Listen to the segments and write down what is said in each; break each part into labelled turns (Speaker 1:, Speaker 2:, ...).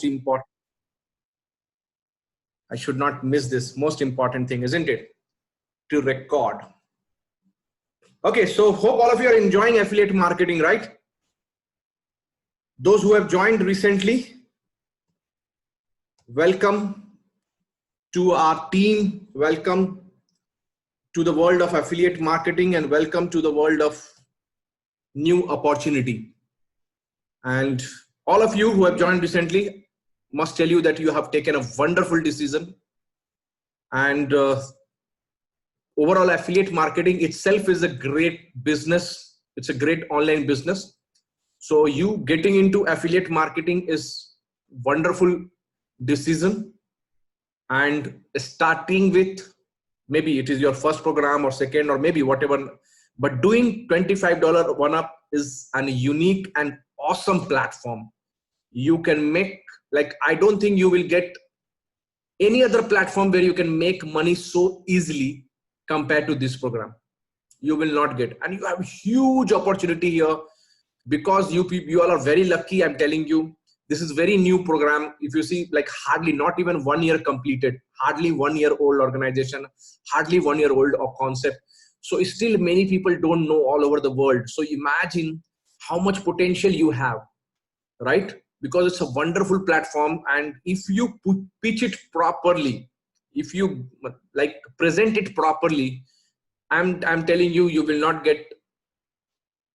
Speaker 1: most important. I should not miss this most important thing, isn't it? To record. Okay, so hope all of you are enjoying affiliate marketing, right? Those who have joined recently, welcome to our team. Welcome to the world of affiliate marketing and welcome to the world of new opportunity. And all of you who have joined recently must tell you that you have taken a wonderful decision. And overall, affiliate marketing itself is a great business. It's a great online business. So you getting into affiliate marketing is wonderful decision. And starting with, maybe it is your first program or second or maybe whatever, but doing $25 one-up is a unique and awesome platform. You can make, like, I don't think you will get any other platform where you can make money so easily compared to this program. You will not get, and you have huge opportunity here because you all are very lucky. I'm telling you, this is very new program. If you see, like, hardly not even 1 year completed, hardly 1 year old organization, hardly 1 year old of concept. So still many people don't know all over the world. So imagine how much potential you have, right? Because it's a wonderful platform. And if you pitch it properly, if you like present it properly, I'm telling you, you will not get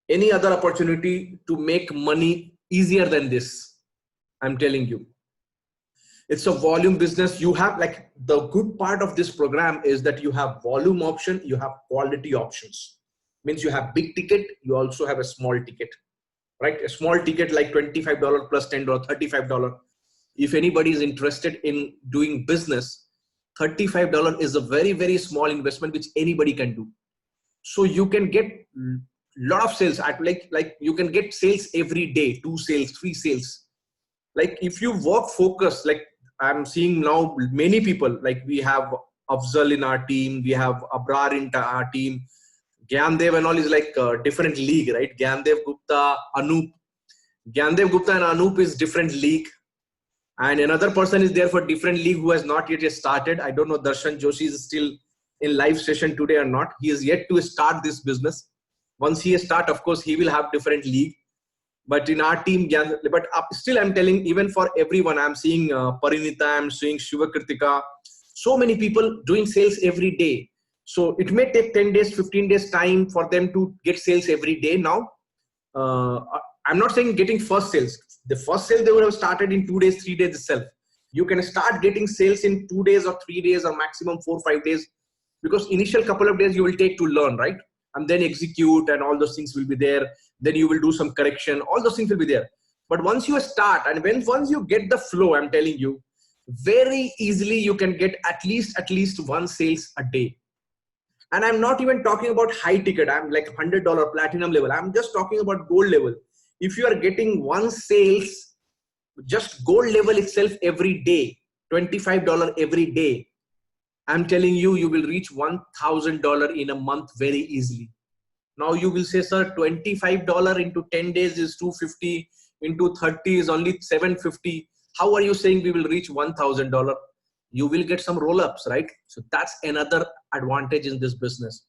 Speaker 1: any other opportunity to make money easier than this. I'm telling you, it's a volume business. You have, like, the good part of this program is that you have volume option, you have quality options. Means you have big ticket, you also have a small ticket, right? A small ticket like $25 plus $10, $35. If anybody is interested in doing business, $35 is a very, very small investment which anybody can do. So you can get lot of sales at like you can get sales every day, 2 sales, 3 sales. Like if you work focus, like I'm seeing now many people, like we have Afzal in our team, we have Abrar in our team, Gyandev and all is like a different league, right? Gyandev Gupta, Anup. Gyandev Gupta and Anup is different league. And another person is there for different league who has not yet started. I don't know Darshan Joshi is still in live session today or not. He is yet to start this business. Once he start, of course, he will have different league. But in our team, but still I'm telling, even for everyone, I'm seeing Parinita, I'm seeing Shiva Kritika, so many people doing sales every day. So it may take 10 days, 15 days time for them to get sales every day now. I'm not saying getting first sales. The first sale they would have started in 2 days, 3 days itself. You can start getting sales in 2 days or 3 days or maximum 4 or 5 days, because initial couple of days you will take to learn, right? And then execute and all those things will be there. Then you will do some correction. All those things will be there. But once you start and once you get the flow, I'm telling you, very easily you can get at least 1 sales a day. And I'm not even talking about high ticket. I'm like $100 platinum level. I'm just talking about gold level. If you are getting 1 sales, just gold level itself every day, $25 every day, I'm telling you, you will reach $1,000 in a month very easily. Now you will say, sir, $25 into 10 days is $250, into 30 is only $750. How are you saying we will reach $1,000? You will get some roll-ups, right? So that's another advantage in this business.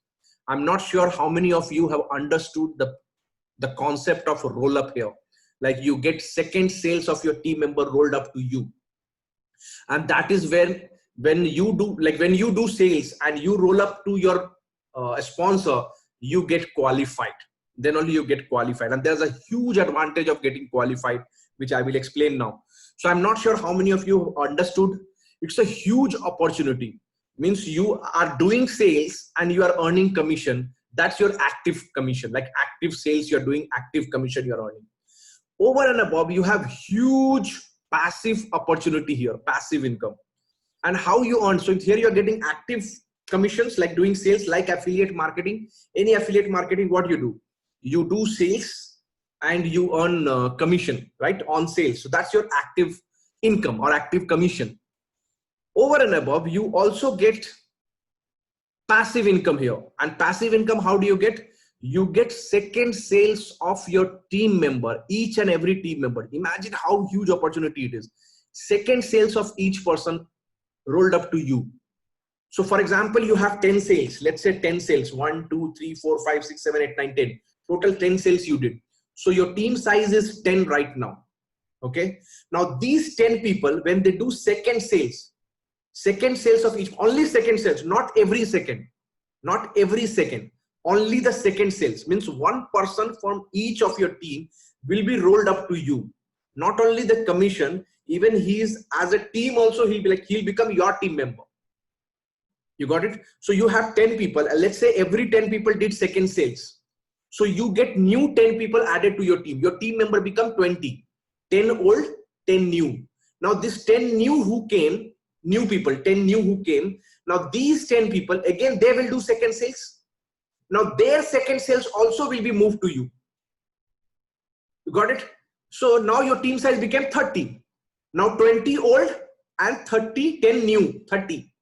Speaker 1: I'm not sure how many of you have understood the concept of roll-up here. Like you get second sales of your team member rolled up to you. And that is when you do sales and you roll up to your sponsor, you get qualified. Then only you get qualified. And there's a huge advantage of getting qualified, which I will explain now. So I'm not sure how many of you understood. It's a huge opportunity. Means you are doing sales and you are earning commission. That's your active commission. Like active sales, you're doing active commission, you're earning. Over and above, you have huge passive opportunity here, passive income. And how you earn. So here you're getting active commissions, like doing sales, like affiliate marketing. Any affiliate marketing, what do? You do sales and you earn commission, right, on sales. So that's your active income or active commission. Over and above, you also get passive income here. And passive income, how do you get? You get second sales of your team member, each and every team member. Imagine how huge opportunity it is. second sales of each person rolled up to you. So for example, you have 10 sales, let's say 10 sales, 1, 2, 3, 4, 5, 6, 7, 8, 9, 10, total 10 sales you did. So your team size is 10 right now. Okay. Now these 10 people, when they do second sales of each, only second sales, not every second, only the second sales, means one person from each of your team will be rolled up to you. Not only the commission, even he's as a team also, he'll become your team member. You got it? So you have 10 people, and let's say every 10 people did second sales. So you get new 10 people added to your team. Your team member become 20, 10 old, 10 new. Now this 10 new who came, new people, 10 new who came. Now these 10 people, again, they will do second sales. Now their second sales also will be moved to you. You got it? So now your team size became 30. Now 20 old and 30, 10 new, 30.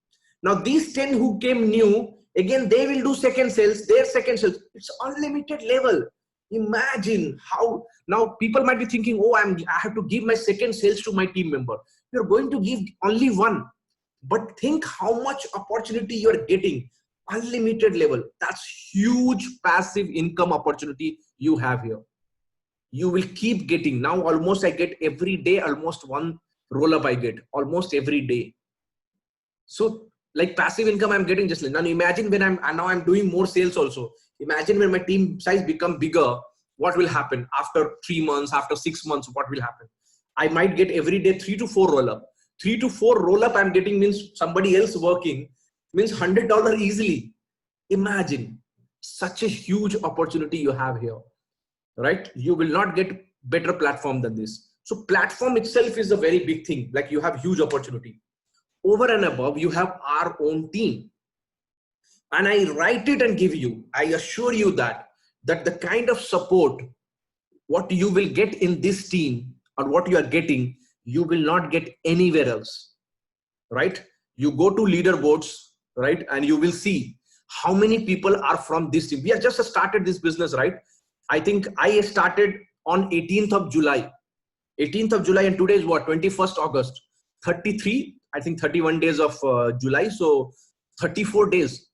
Speaker 1: Now these 10 who came new, again, they will do second sales, their second sales. It's unlimited level. Imagine how, now people might be thinking, oh, I have to give my second sales to my team member. You're going to give only one, but think how much opportunity you're getting. Unlimited level. That's huge passive income opportunity you have here. You will keep getting. Now almost I get every day, almost one roll up I get almost every day. So like passive income I'm getting just like, now imagine when I'm doing more sales also. Imagine when my team size become bigger, what will happen after 3 months, after 6 months, what will happen? I might get every day 3 to 4 roll up. 3 to 4 roll up I'm getting means somebody else working means $100 easily. Imagine such a huge opportunity you have here, right? You will not get better platform than this. So platform itself is a very big thing. Like you have huge opportunity. Over and above, you have our own team. And I write it and give you, I assure you that the kind of support, what you will get in this team or what you are getting, you will not get anywhere else, right? You go to leaderboards, right? And you will see how many people are from this team. We have just started this business, right? I think I started on 18th of July. 18th of July and today is what? 21st August. 33, I think 31 days of July. So 34 days.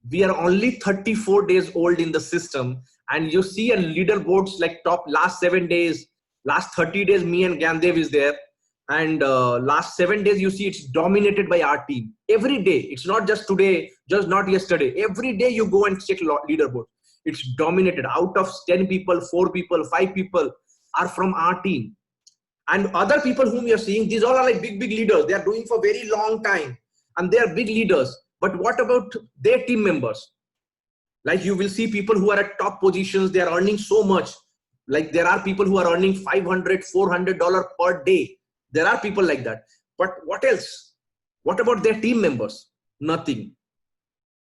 Speaker 1: We are only 34 days old in the system. And you see a leaderboards like top last 7 days, last 30 days, me and Gyandev is there. And last 7 days, you see it's dominated by our team. Every day, it's not just today, just not yesterday. Every day you go and check leaderboard. It's dominated. Out of 10 people, 4 people, 5 people are from our team. And other people whom you're seeing, these all are like big leaders. They are doing for very long time and they are big leaders. But what about their team members? Like you will see people who are at top positions. They are earning so much. Like there are people who are earning $500, $400 per day. There are people like that. But what else? What about their team members? Nothing.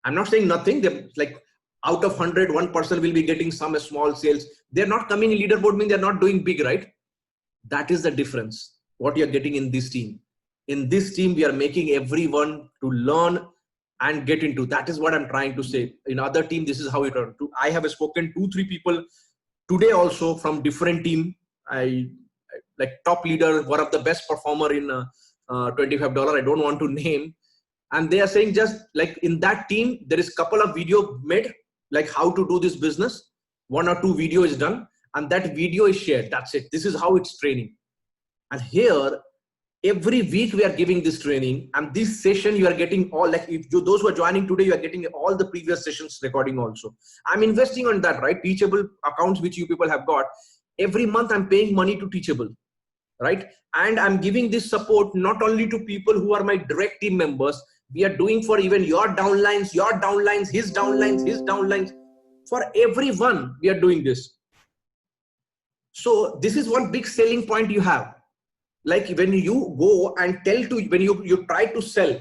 Speaker 1: I'm not saying nothing. They're like out of 100, one person will be getting some small sales. They're not coming in leaderboard, mean they're not doing big, right? That is the difference. What you're getting in this team. In this team, we are making everyone to learn and get into. That is what I'm trying to say. In other team, this is how it run. I have spoken 2-3 people today also from different team. I like top leader, one of the best performer in $25. I don't want to name. And they are saying just like in that team, there is a couple of video made, like how to do this business. 1 or 2 video is done and that video is shared. That's it. This is how it's training. And here, every week we are giving this training and this session you are getting all, like if you, those who are joining today, you are getting all the previous sessions recording also. I'm investing on that, right? Teachable accounts which you people have got. Every month I'm paying money to Teachable, right? And I'm giving this support not only to people who are my direct team members. We are doing for even your downlines, his downlines. For everyone, we are doing this. So this is one big selling point you have. Like when you go and tell to, when you try to sell,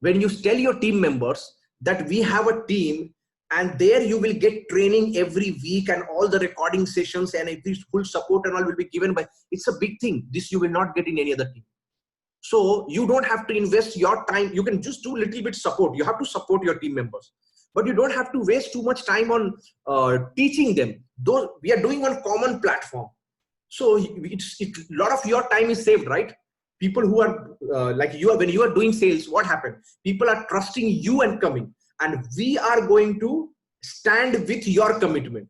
Speaker 1: when you tell your team members that we have a team and there you will get training every week and all the recording sessions and this full support and all will be given by, it's a big thing. This you will not get in any other team. So you don't have to invest your time. You can just do little bit support. You have to support your team members, but you don't have to waste too much time on teaching them. Those we are doing on common platform. So a lot of your time is saved, right? People who are like you are, when you are doing sales, what happened? People are trusting you and coming, and we are going to stand with your commitment.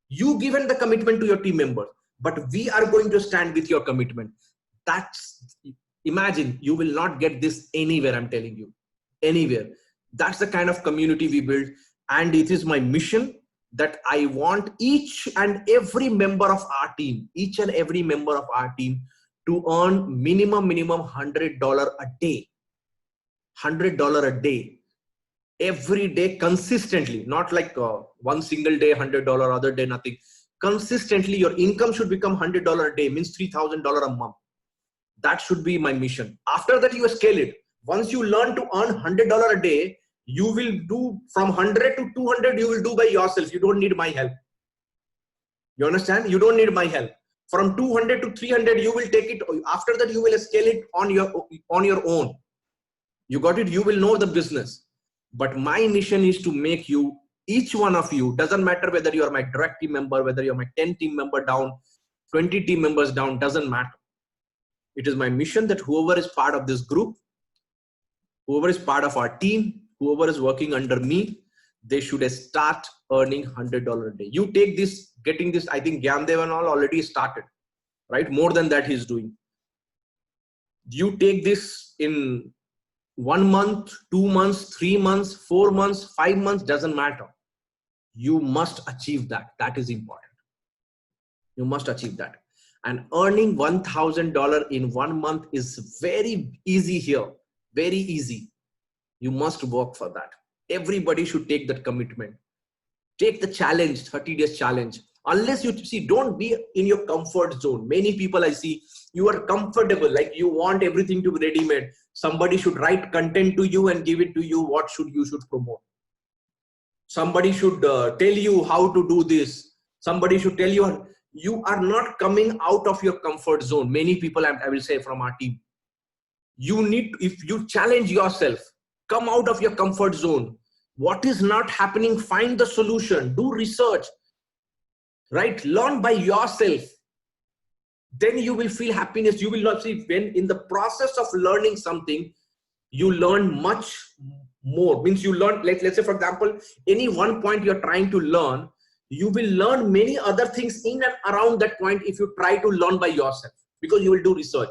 Speaker 1: You given the commitment to your team member, but we are going to stand with your commitment. That's, imagine, you will not get this anywhere. I'm telling you, anywhere. That's the kind of community we build. And it is my mission that I want each and every member of our team, to earn minimum $100 a day, $100 a day, every day, consistently, not like one single day, $100, other day, nothing. Consistently, your income should become $100 a day, means $3,000 a month. That should be my mission. After that, you scale it. Once you learn to earn $100 a day, you will do from 100 to 200, you will do by yourself. You don't need my help. You understand? You don't need my help. From 200 to 300, you will take it. After that, you will scale it on your own. You got it? You will know the business. But my mission is to make you, each one of you, doesn't matter whether you are my direct team member, whether you're my 10 team member down, 20 team members down, doesn't matter. It is my mission that whoever is part of this group, whoever is part of our team, whoever is working under me, they should start earning $100 a day. You take this, getting this, I think Gyamdev and all already started, right? More than that he's doing. You take this in 1 month, 2 months, 3 months, 4 months, 5 months, doesn't matter. You must achieve that. That is important. You must achieve that. And earning $1,000 in 1 month is very easy here. Very easy. You must work for that. Everybody should take that commitment. Take the challenge, 30 days challenge. Unless you see, don't be in your comfort zone. Many people I see, you are comfortable, like you want everything to be ready-made. Somebody should write content to you and give it to you. What you should promote? Somebody should tell you how to do this. Somebody should tell you. You are not coming out of your comfort zone. Many people, I will say, from our team. You need, if you challenge yourself, come out of your comfort zone. What is not happening? Find the solution. Do research. Right? Learn by yourself. Then you will feel happiness. You will not see, when in the process of learning something, you learn much more. Means you learn, let's say, for example, any one point you're trying to learn, you will learn many other things in and around that point if you try to learn by yourself, because you will do research.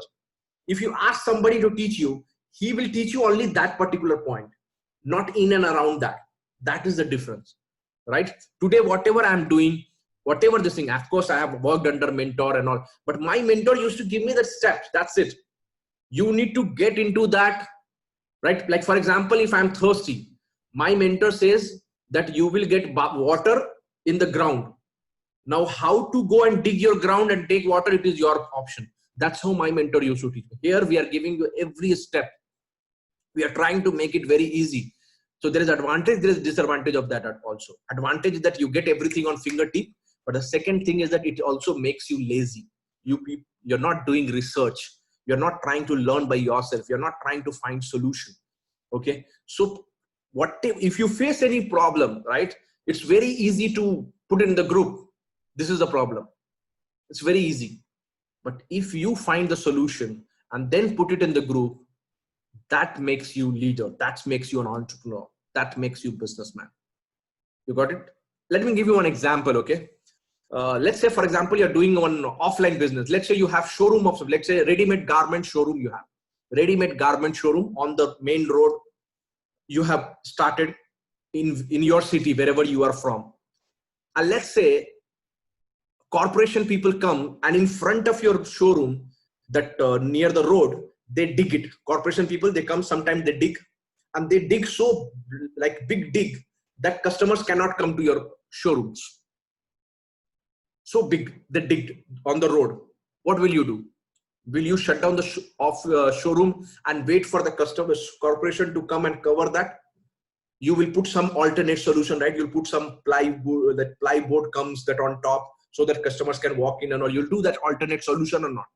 Speaker 1: If you ask somebody to teach you, he will teach you only that particular point, not in and around that. That is the difference, right? Today, whatever I'm doing, whatever this thing, of course, I have worked under mentor and all, but my mentor used to give me the steps. That's it. You need to get into that, right? Like, for example, if I'm thirsty, my mentor says that you will get water in the ground. Now, how to go and dig your ground and take water, it is your option. That's how my mentor used to teach me. Here, we are giving you every step. We are trying to make it very easy. So there is advantage, there is disadvantage of that also. Advantage is that you get everything on fingertip. But the second thing is that it also makes you lazy. You're not doing research. You're not trying to learn by yourself. You're not trying to find solution. Okay. So if you face any problem, right, it's very easy to put it in the group. This is the problem. It's very easy. But if you find the solution and then put it in the group, that makes you leader. That makes you an entrepreneur. That makes you businessman. You got it? Let me give you one example. Okay. Let's say, for example, you're doing one offline business. Let's say you have showroom of, let's say, ready-made garment showroom. You have ready-made garment showroom on the main road. You have started in your city, wherever you are from. And let's say corporation people come and in front of your showroom, that near the road, they dig it. Corporation people, they come, sometimes they dig, and they dig so like big dig that customers cannot come to your showrooms. So big, they dig on the road. What will you do? Will you shut down the showroom and wait for the customers, corporation to come and cover that? You will put some alternate solution, right? You'll put some plywood, that plyboard comes that on top so that customers can walk in, and or you'll do that alternate solution or not.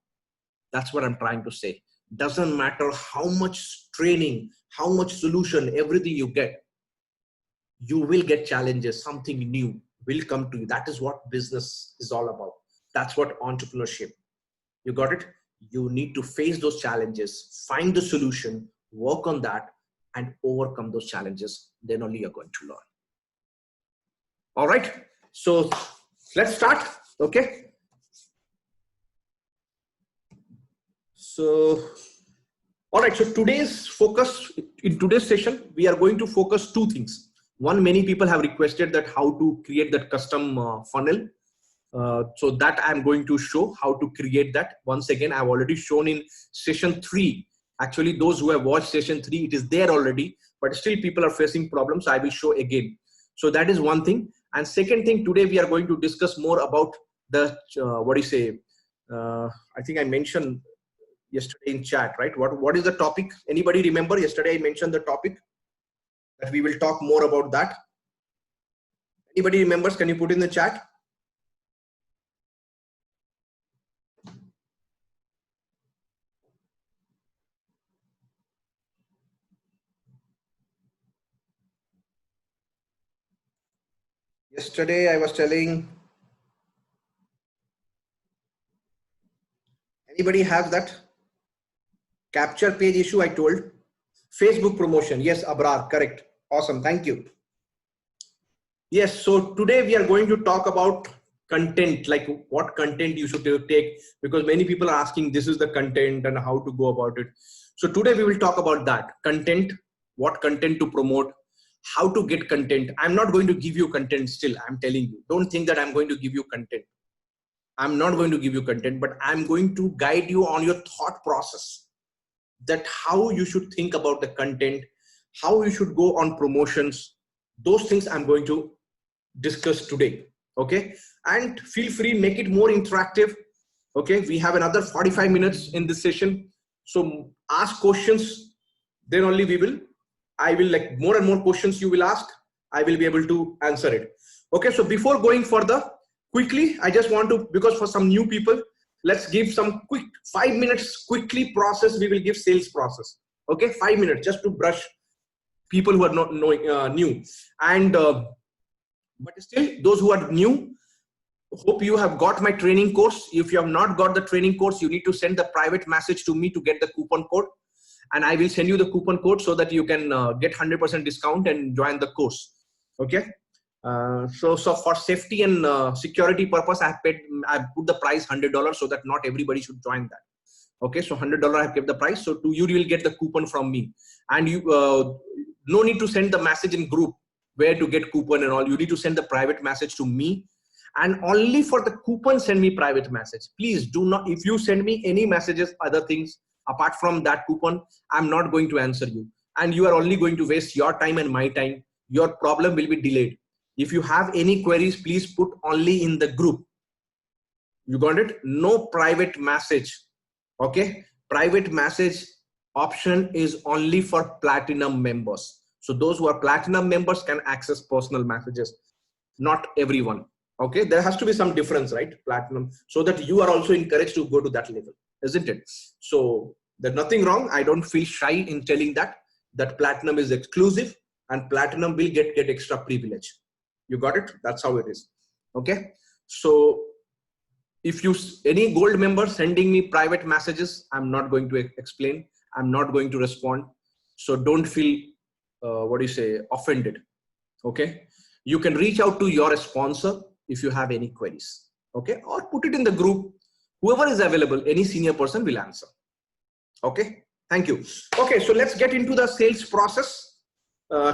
Speaker 1: That's what I'm trying to say. Doesn't matter how much training, how much solution, everything you get, you will get challenges. Something new will come to you. That is what business is all about. That's what entrepreneurship. You got it? You need to face those challenges, find the solution, work on that, and overcome those challenges. Then only you're going to learn. All right. So let's start. Okay. So, all right. So today's focus, in today's session, we are going to focus two things. One, many people have requested that how to create that custom funnel. So that I'm going to show how to create that. Once again, I've already shown in session 3. Actually, those who have watched session 3, it is there already, but still people are facing problems. So I will show again. So that is one thing. And second thing, today we are going to discuss more about the, I think I mentioned yesterday in chat, right? What is the topic? Anybody remember yesterday I mentioned the topic that we will talk more about that? Anybody remembers? Can you put in the chat? Yesterday I was telling, anybody have that capture page issue? I told Facebook promotion. Yes, Abrar, correct. Awesome. Thank you. Yes. So today we are going to talk about content, like what content you should take, because many people are asking this is the content and how to go about it. So today we will talk about that content, what content to promote, how to get content. I'm not going to give you content still. I'm telling you, don't think that I'm going to give you content. I'm not going to give you content, but I'm going to guide you on your thought process, that how you should think about the content, how you should go on promotions. Those things I'm going to discuss today. Okay. And feel free, make it more interactive. Okay. We have another 45 minutes in this session. So ask questions, then only I will, like, more and more questions you will ask, I will be able to answer it. Okay. So before going further, quickly, I just want to, because for some new people, let's give some quick 5 minutes quickly process. We will give sales process. Okay. 5 minutes just to brush people who are not knowing, new. And, but still those who are new, hope you have got my training course. If you have not got the training course, you need to send the private message to me to get the coupon code. And I will send you the coupon code so that you can get 100% discount and join the course. Okay. So for safety and security purpose, I put the price $100 so that not everybody should join that. Okay. So $100 I have kept the price. So you will get the coupon from me, and you, no need to send the message in group where to get coupon and all. You need to send the private message to me, and only for the coupon, send me private message. Please do not, if you send me any messages, other things, apart from that coupon, I'm not going to answer you. And you are only going to waste your time and my time. Your problem will be delayed. If you have any queries, please put only in the group. You got it? No private message. Okay. Private message option is only for platinum members. So those who are platinum members can access personal messages, not everyone. Okay. There has to be some difference, right? Platinum, so that you are also encouraged to go to that level, isn't it? So there's nothing wrong. I don't feel shy in telling that platinum is exclusive and platinum will get extra privilege. You got it? That's how it is. Okay. So if you, any gold member sending me private messages, I'm not going to explain. I'm not going to respond. So don't feel, offended. Okay. You can reach out to your sponsor if you have any queries. Okay. Or put it in the group. Whoever is available, any senior person will answer. Okay. Thank you. Okay. So let's get into the sales process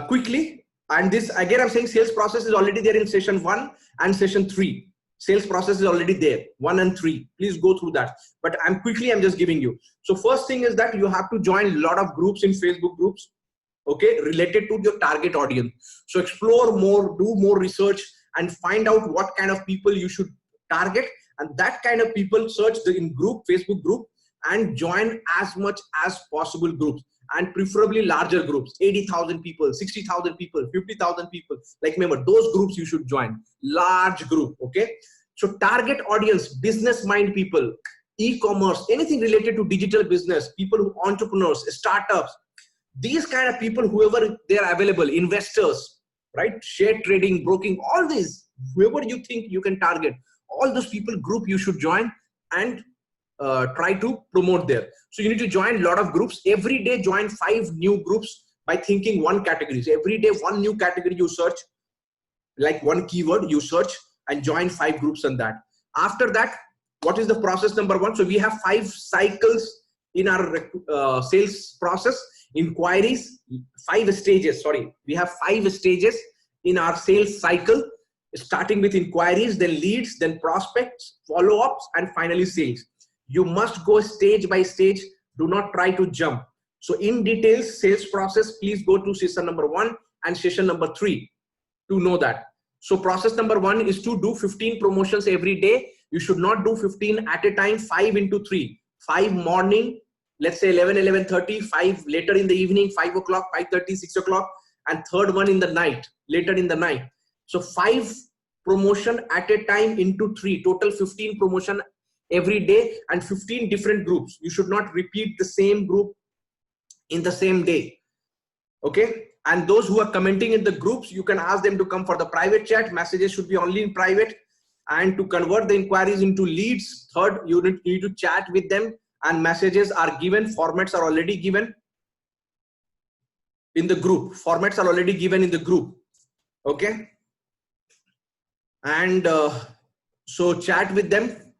Speaker 1: quickly. And this, again, I'm saying sales process is already there in session 1 and session 3. Sales process is already there, 1 and 3. Please go through that. But I'm just giving you. So first thing is that you have to join a lot of groups in Facebook groups, okay, related to your target audience. So explore more, do more research, and find out what kind of people you should target. And that kind of people, search the in group, Facebook group, and join as much as possible groups, and preferably larger groups, 80,000 people, 60,000 people, 50,000 people. Like, remember, those groups you should join, large group. Okay. So target audience, business mind people, e-commerce, anything related to digital business, people who entrepreneurs, startups, these kind of people, whoever they are available, investors, right? Share trading, broking, all these, whoever you think you can target, all those people group you should join and try to promote there. So you need to join a lot of groups. Every day join 5 new groups by thinking one category. So every day one new category you search, like one keyword you search, and join 5 groups on that. After that, what is the process number 1? So we have 5 cycles in our sales process. Inquiries, 5 stages, sorry. We have 5 stages in our sales cycle, starting with inquiries, then leads, then prospects, follow-ups, and finally sales. You must go stage by stage. Do not try to jump. So in details, sales process, please go to session number 1 and session number 3 to know that. So process number 1 is to do 15 promotions every day. You should not do 15 at a time, 5 into 3. 5 morning, let's say 11, 11:30, 5 later in the evening, 5 o'clock, 5:30, 6 o'clock, and third one in the night, later in the night. So 5 promotion at a time into 3, total 15 promotion every day, and 15 different groups. You should not repeat the same group in the same day. Okay. And those who are commenting in the groups, you can ask them to come for the private chat. Messages should be only in private. And to convert the inquiries into leads, third, you need to chat with them, and messages are given. Formats are already given in the group. Formats are already given in the group. Okay. And so chat with them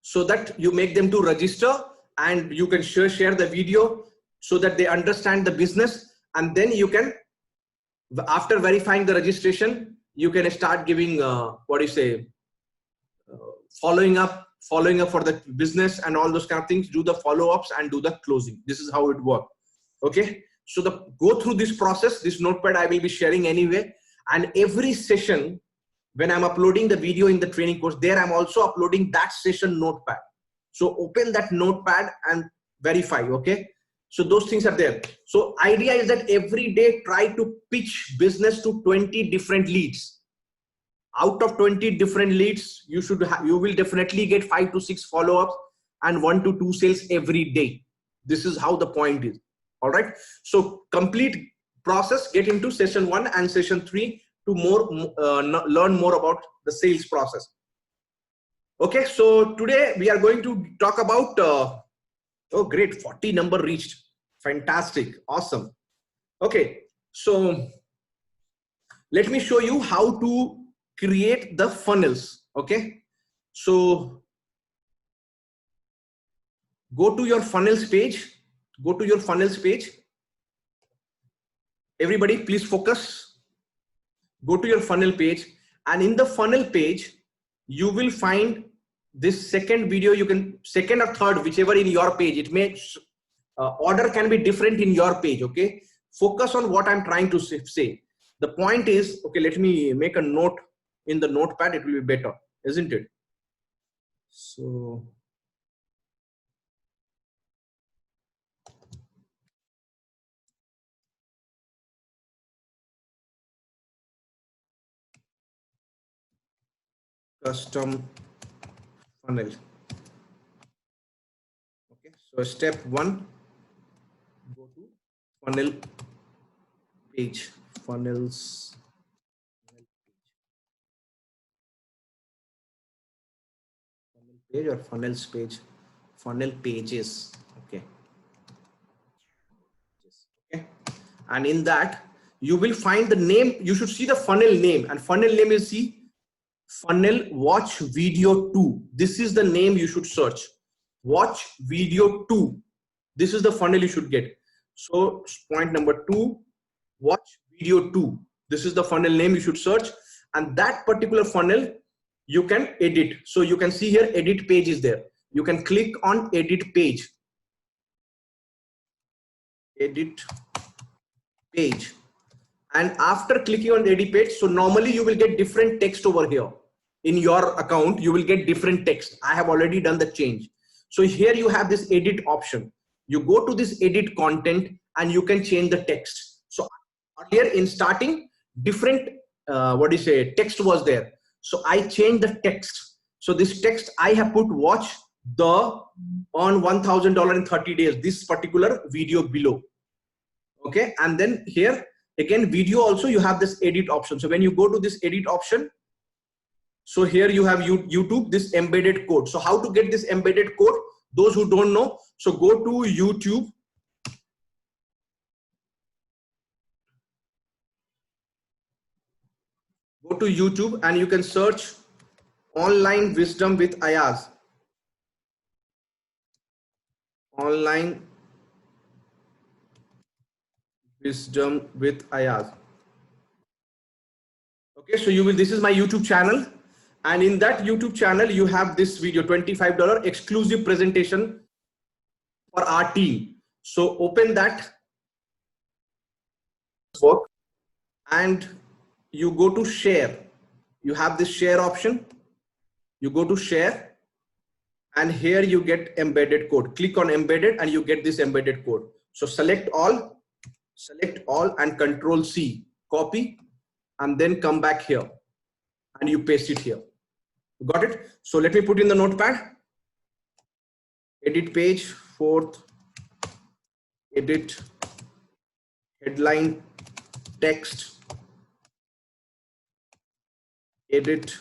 Speaker 1: so that you make them to register, and you can share the video so that they understand the business. And then you can, after verifying the registration, you can start giving following up for the business and all those kind of things. Do the follow-ups and do the closing. This is how it works. Okay. So go through this process. This notepad I will be sharing anyway. And every session, when I'm uploading the video in the training course, there I'm also uploading that session notepad. So open that notepad and verify. Okay. So those things are there. So idea is that every day try to pitch business to 20 different leads. Out of 20 different leads, you will definitely get 5 to 6 follow-ups and 1 to 2 sales every day. This is how the point is. All right. So complete process, get into session 1 and session 3 to learn more about the sales process. Okay. So today we are going to talk about, oh great, 40 number reached. Fantastic. Awesome. Okay. So let me show you how to create the funnels. Okay. So go to your funnels page. Go to your funnels page. Everybody please focus. Go to your funnel page, and in the funnel page, you will find this second video. You can second or third, whichever in your page. It may order can be different in your page. Okay. Focus on what I'm trying to say. The point is, okay, let me make a note in the notepad. It will be better, isn't it? So custom funnel. Okay, so step 1, go to funnel page, funnels page or funnels page, funnel pages. Okay. Okay. And in that you will find the name. You should see the funnel name, and funnel name is funnel watch video 2. This is the name you should search. Watch video 2. This is the funnel you should get. So point number 2, watch video 2. This is the funnel name you should search, and that particular funnel you can edit. So you can see here, edit page is there. You can click on edit page. Edit page. And after clicking on the edit page, so normally you will get different text over here. In your account, you will get different text. I have already done the change. So here you have this edit option. You go to this edit content and you can change the text. So here in starting, different text was there. So I changed the text. So this text I have put watch the earn $1,000 in 30 days, this particular video below. Okay. And then here again, video also you have this edit option. So when you go to this edit option, so here you have YouTube, this embedded code. So how to get this embedded code? those who don't know, so go to YouTube. Go to YouTube and you can search Online Wisdom with Ayaz. Online Wisdom with Ayaz. Okay, so you will, this is my YouTube channel, and in that YouTube channel you have this video, $25 exclusive presentation for our team. So open that work and you go to share. You have this share option. You go to share and here you get embedded code. Click on embedded and you get this embedded code. So select all and Control C, copy, and then come back here and you paste it here. You got it? So let me put in the notepad. Edit page, 4th, edit, headline, text, edit,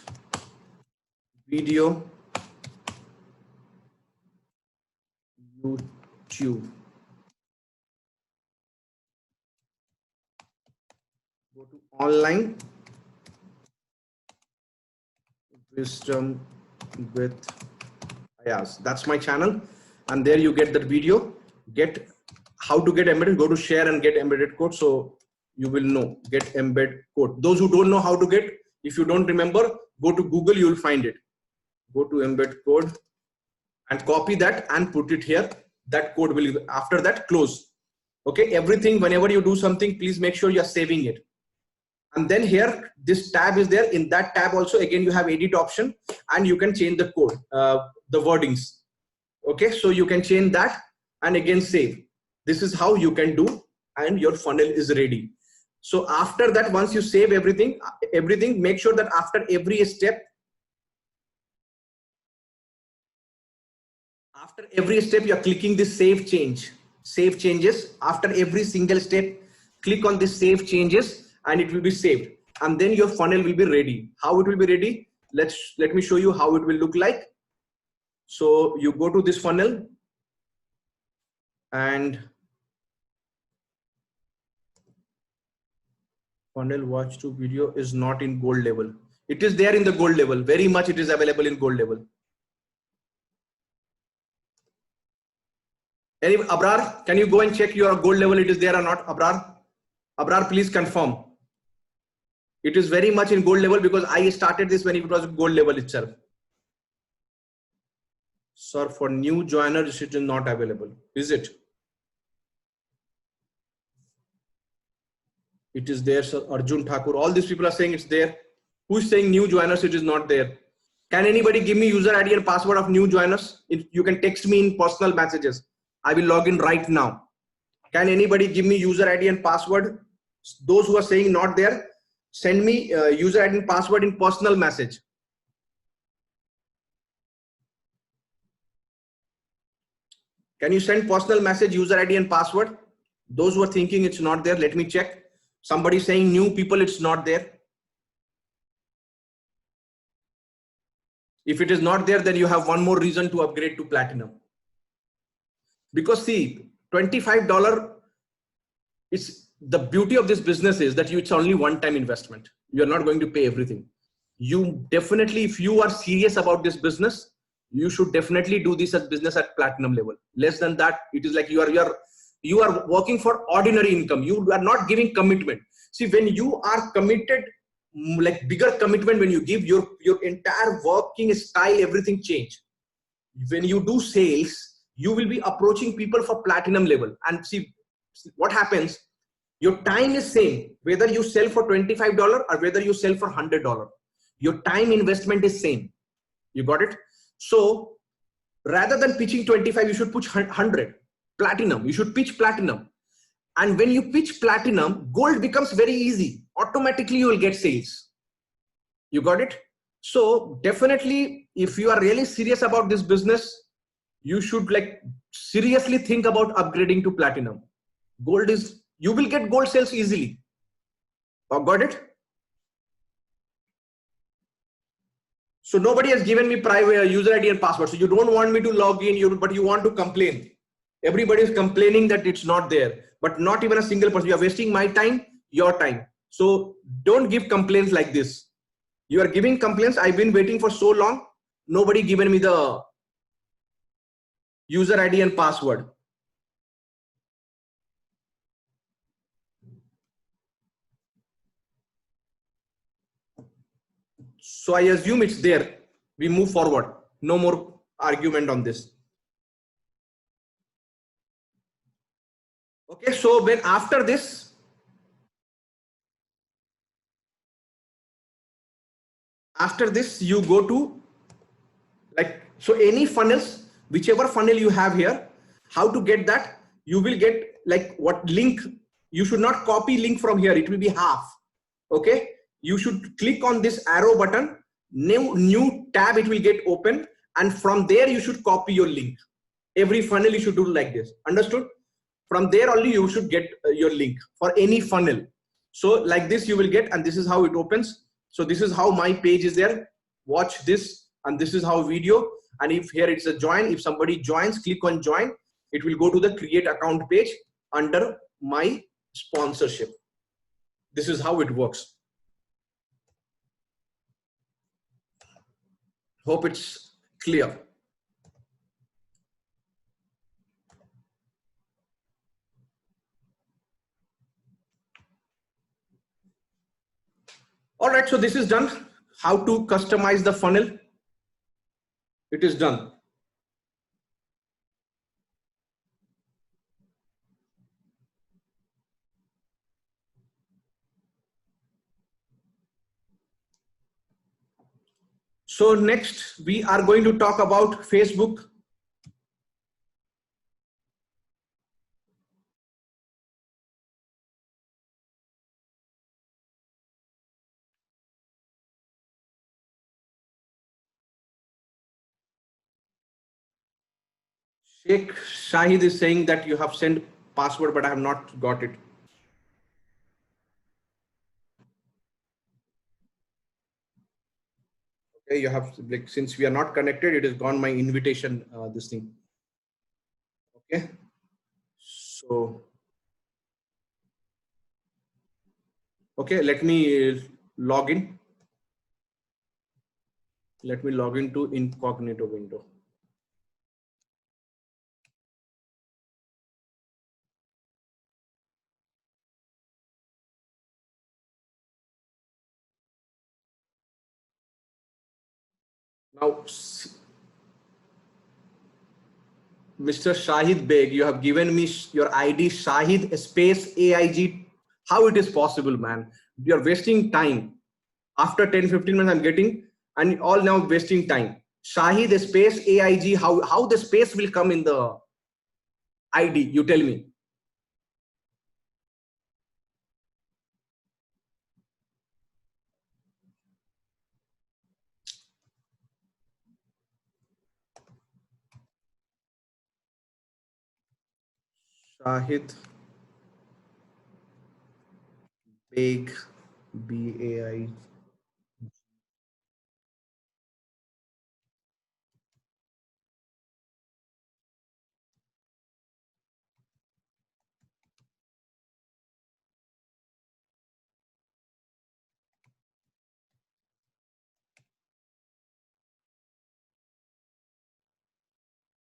Speaker 1: video, YouTube. Go to Online Wisdom with Ayaz. That's my channel, and there you get that video. Get how to get embedded. Go to share and get embedded code, so you will know. Get embed code. Those who don't know how to get, if you don't remember, go to Google, you will find it. Go to embed code and copy that and put it here. That code will, after that, close. Okay, everything, whenever you do something, please make sure you are saving it. And then here, this tab is there. In that tab also, again, you have edit option and you can change the code, the wordings. Okay, so you can change that and again save. This is how you can do, and your funnel is ready. So after that, once you save everything, make sure that after every step, you are clicking this save change, save changes. After every single step, click on this save changes and it will be saved. And then your funnel will be ready. How it will be ready? Let me show you how it will look like. So you go to this funnel and funnel watch to video is not in gold level. It is there in the gold level. Very much it is available in gold level. Abrar, can you go and check your gold level? It is there or not? Abrar, please confirm. It is very much in gold level because I started this when it was gold level itself. Sir, for new joiners, it is not available. Is it? It is there, sir. Arjun Thakur. All these people are saying it's there. Who is saying new joiners? It is not there. Can anybody give me user ID and password of new joiners? You can text me in personal messages. I will log in right now. Can anybody give me user ID and password? Those who are saying not there, send me user ID and password in personal message. Can you send personal message, user ID and password? Those who are thinking it's not there, let me check. Somebody saying new people, it's not there. If it is not there, then you have one more reason to upgrade to platinum. Because see, $25, it's the beauty of this business is that it's only one-time investment. You're not going to pay everything. You definitely, if you are serious about this business, you should definitely do this as business at platinum level. Less than that, it is like you are working for ordinary income. You are not giving commitment. See, when you are committed, like bigger commitment, when you give your entire working style, everything change. When you do sales, you will be approaching people for platinum level, and see what happens. Your time is same, whether you sell for $25 or whether you sell for $100. Your time investment is same. You got it? So rather than pitching 25, you should pitch 100. Platinum, you should pitch platinum. And when you pitch platinum, gold becomes very easy. Automatically you will get sales. You got it? So definitely, if you are really serious about this business, you should like seriously think about upgrading to platinum. Gold is, you will get gold sales easily. Got it? So nobody has given me private user ID and password. So you don't want me to log in, but you want to complain. Everybody is complaining that it's not there, but not even a single person. You are wasting my time, your time. So don't give complaints like this. You are giving complaints. I've been waiting for so long. Nobody given me the user ID and password. So I assume it's there. We move forward. No more argument on this. Okay, so when after this, you go to so any funnels, whichever funnel you have here, how to get that? You will get what link. You should not copy link from here. It will be half. Okay, you should click on this arrow button, new tab, it will get open, and from there you should copy your link. Every funnel you should do like this. Understood? From there only you should get your link for any funnel. So like this you will get, and this is how it opens. So this is how my page is there. Watch this, and this is how video. And if here it's a join, if somebody joins, click on join, it will go to the create account page under my sponsorship. This is how it works. Hope it's clear. All right, so this is done. How to customize the funnel? It is done. So next we are going to talk about Facebook. Sheikh Shahid is saying that you have sent password, but I have not got it. Okay, you have, since we are not connected, it has gone my invitation, this thing. Okay, so okay, let me log in. Let me log into incognito window. Now, Mr. Shahid Beg, you have given me your ID Shahid space AIG. How it is possible, man? You're wasting time. After 10-15 minutes, I'm getting, and all now wasting time. Shahid space AIG. How the space will come in the ID? You tell me. Shahid Beg BAI.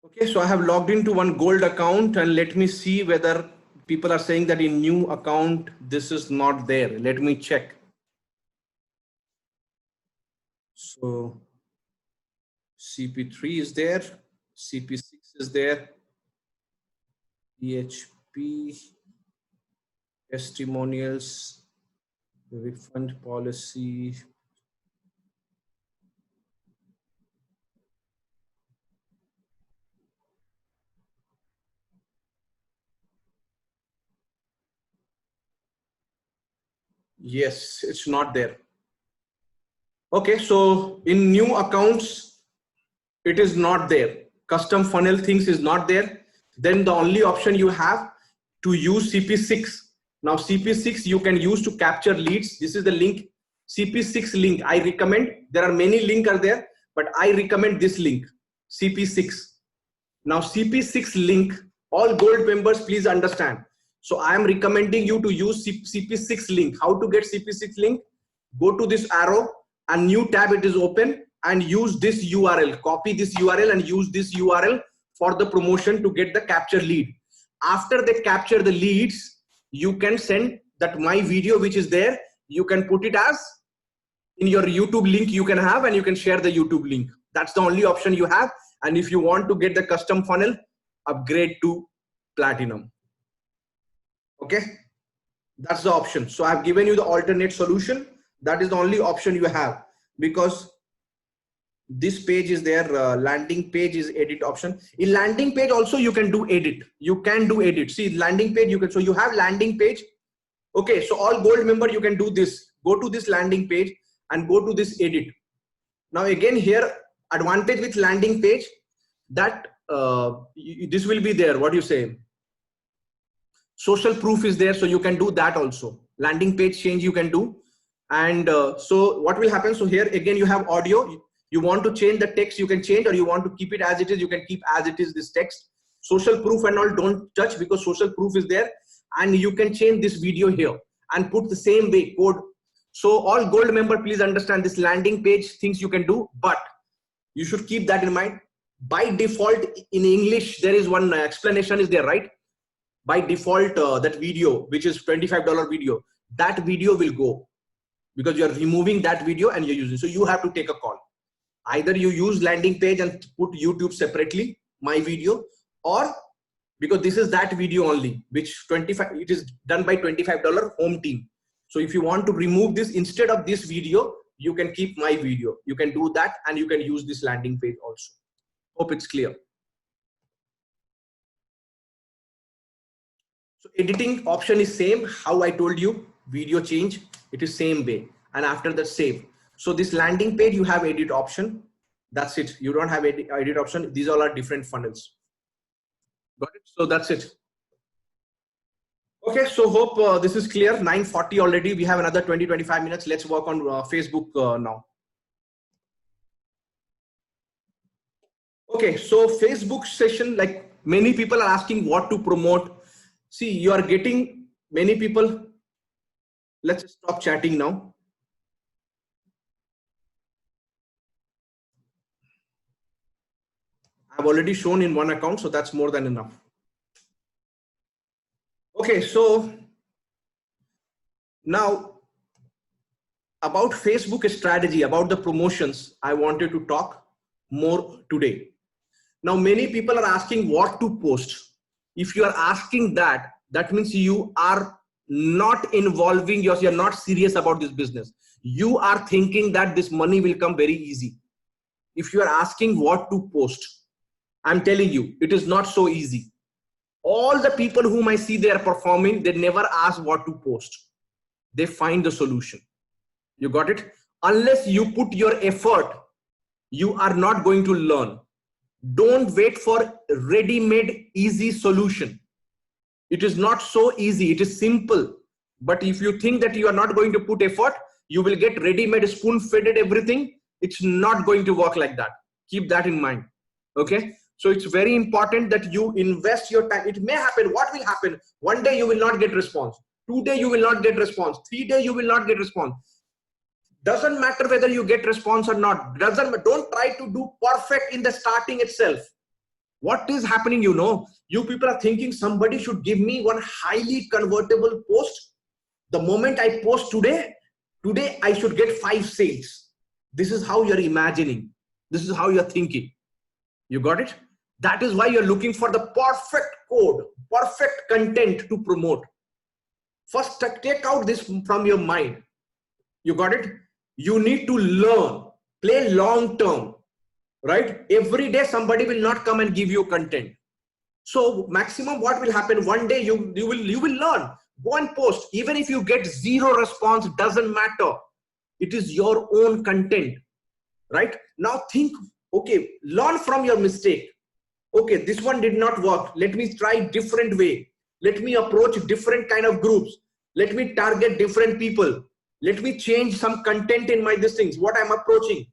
Speaker 1: Okay, so I have logged into one gold account, and let me see whether people are saying that in new account this is not there. Let me check. So CP3 is there, CP6 is there, PHP, testimonials, refund policy. Yes, it's not there. Okay, so in new accounts, it is not there. Custom funnel things is not there. Then the only option you have to use CP6. Now CP6 you can use to capture leads. This is the link CP6 link. I recommend, there are many links are there, but I recommend this link, CP6. Now CP6 link, all gold members, please understand. So I am recommending you to use CP6 link. How to get CP6 link? Go to this arrow, a new tab, it is open, and use this URL. Copy this URL and use this URL for the promotion to get the capture lead. After they capture the leads, you can send that my video which is there, you can put it as in your YouTube link you can have, and you can share the YouTube link. That's the only option you have. And if you want to get the custom funnel, upgrade to platinum. Okay, that's the option. So I've given you the alternate solution. That is the only option you have, because this page is there, landing page is edit option. In landing page also you can do edit. You can do edit. See, landing page you can, so you have landing page. Okay, so all gold member, you can do this. Go to this landing page and go to this edit. Now again here, advantage with landing page, that this will be there. What do you say? Social proof is there, so you can do that also. Landing page change you can do. And so what will happen? So here again you have audio. You want to change the text, you can change, or you want to keep it as it is, you can keep as it is this text. Social proof and all don't touch, because social proof is there, and you can change this video here and put the same way code. So all gold member, please understand this landing page things you can do, but you should keep that in mind. By default in English, there is one explanation is there, right? By default, that video, which is $25 video, that video will go, because you're removing that video and you're using. So you have to take a call. Either you use landing page and put YouTube separately, my video, or because this is that video only, which it is done by $25 home team. So if you want to remove this instead of this video, you can keep my video. You can do that, and you can use this landing page also. Hope it's clear. So editing option is same. How I told you, video change, it is same way. And after that, save. So this landing page, you have edit option. That's it. You don't have edit option. These all are different funnels. Got it? So that's it. Okay, so hope this is clear. 9:40 already. We have another 20-25 minutes. Let's work on Facebook now. Okay, so Facebook session, like many people are asking what to promote. See, you are getting many people. Let's stop chatting now. I've already shown in one account, so that's more than enough. Okay, so now about Facebook strategy, about the promotions, I wanted to talk more today. Now, many people are asking what to post. If you are asking that, that means you are not involving yourself, you're not serious about this business. You are thinking that this money will come very easy. If you are asking what to post, I'm telling you, it is not so easy. All the people whom I see they are performing, they never ask what to post. They find the solution. You got it? Unless you put your effort, you are not going to learn. Don't wait for ready-made easy solution. It is not so easy. It is simple. But if you think that you are not going to put effort, you will get ready-made, spoon-fed everything. It's not going to work like that. Keep that in mind. Okay? So it's very important that you invest your time. It may happen. What will happen? One day you will not get response. 2 days you will not get response. 3 days you will not get response. Doesn't matter whether you get response or not. Don't try to do perfect in the starting itself. What is happening, you know? You people are thinking somebody should give me one highly convertible post. The moment I post today I should get 5 sales. This is how you're imagining. This is how you're thinking. You got it? That is why you're looking for the perfect code, perfect content to promote. First, take out this from your mind. You got it? You need to learn, play long term, right? Every day somebody will not come and give you content. So maximum what will happen? One day you will learn. Go and post. Even if you get 0 response, doesn't matter. It is your own content, right? Now think, okay, learn from your mistake. Okay, this one did not work. Let me try different way. Let me approach different kind of groups. Let me target different people. Let me change some content in my these things, what I'm approaching.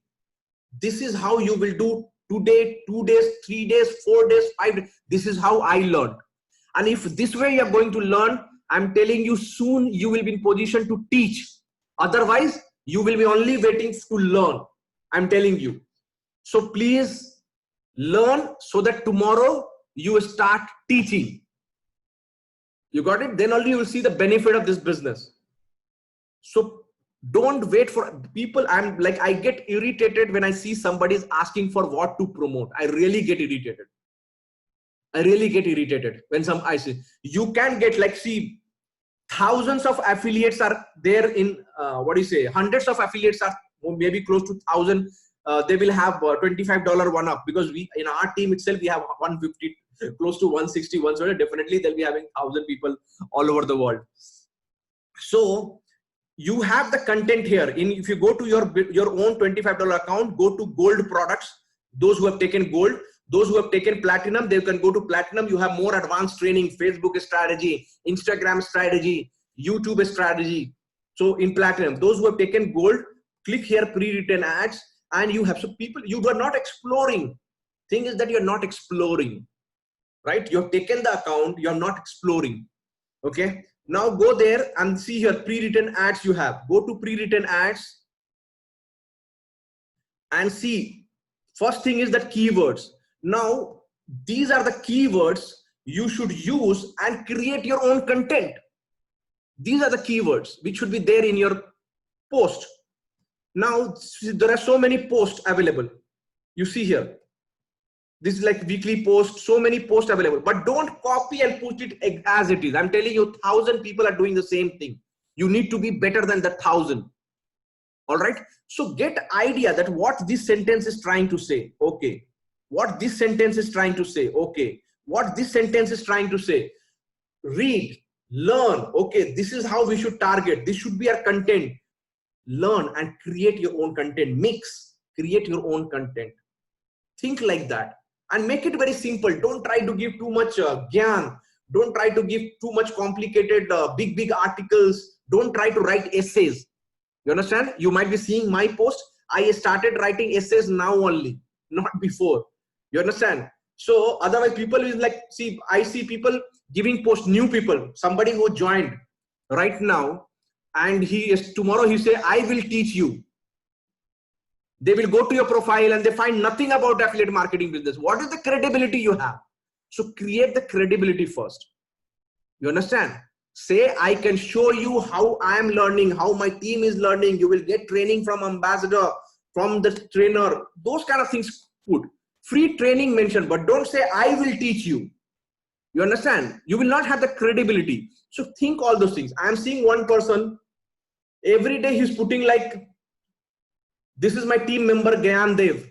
Speaker 1: This is how you will do today, 2 days, 3 days, 4 days, 5 days. This is how I learned. And if this way you're going to learn, I'm telling you, soon you will be in position to teach. Otherwise, you will be only waiting to learn. I'm telling you. So please learn so that tomorrow you start teaching. You got it? Then only you will see the benefit of this business. So don't wait for people. I get irritated when I see somebody is asking for what to promote. I really get irritated. When I see, you can get see, thousands of affiliates are there in hundreds of affiliates are maybe close to 1,000. They will have $25 one up, because we in our team itself we have 150, close to 161. So definitely they'll be having 1,000 people all over the world. So you have the content here. If you go to your own $25 account, go to gold products. Those who have taken gold, those who have taken platinum, they can go to platinum. You have more advanced training, Facebook strategy, Instagram strategy, YouTube strategy. So in platinum, those who have taken gold, click here, pre-written ads, and you have, so people, you are not exploring. Thing is that you're not exploring, right? You've taken the account, you're not exploring. Okay. Now go there and see here, pre-written ads you have. Go to pre-written ads and see. First thing is that keywords. Now, these are the keywords you should use and create your own content. These are the keywords which should be there in your post. Now, there are so many posts available. You see here. This is like weekly post, so many posts available, but don't copy and put it as it is. I'm telling you, 1,000 people are doing the same thing. You need to be better than the 1,000. All right. So get idea that what this sentence is trying to say. Okay. What this sentence is trying to say. Okay. What this sentence is trying to say. Read, learn. Okay. This is how we should target. This should be our content. Learn and create your own content. Mix, create your own content. Think like that. And make it very simple. Don't try to give too much gyan. Don't try to give too much complicated, big articles. Don't try to write essays. You understand? You might be seeing my post. I started writing essays now only, not before. You understand? So otherwise people is like, see, I see people giving posts, new people, somebody who joined right now, and tomorrow he say, I will teach you. They will go to your profile and they find nothing about affiliate marketing business. What is the credibility you have? So create the credibility first. You understand? Say, I can show you how I am learning, how my team is learning. You will get training from ambassador, from the trainer, those kind of things. Put free training mention, but don't say, I will teach you. You understand? You will not have the credibility. So think all those things. I am seeing one person, every day he's putting like, this is my team member Gyan Dev.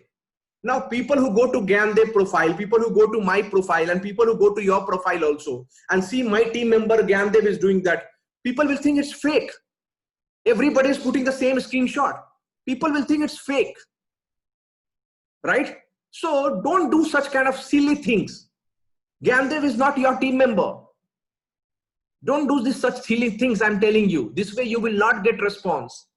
Speaker 1: Now people who go to Gyan Dev profile, people who go to my profile, and people who go to your profile also and see my team member Gyan Dev is doing that, people will think it's fake. Everybody is putting the same screenshot. People will think it's fake. Right? So don't do such kind of silly things. Gyan Dev is not your team member. Don't do such silly things, I'm telling you. This way you will not get response.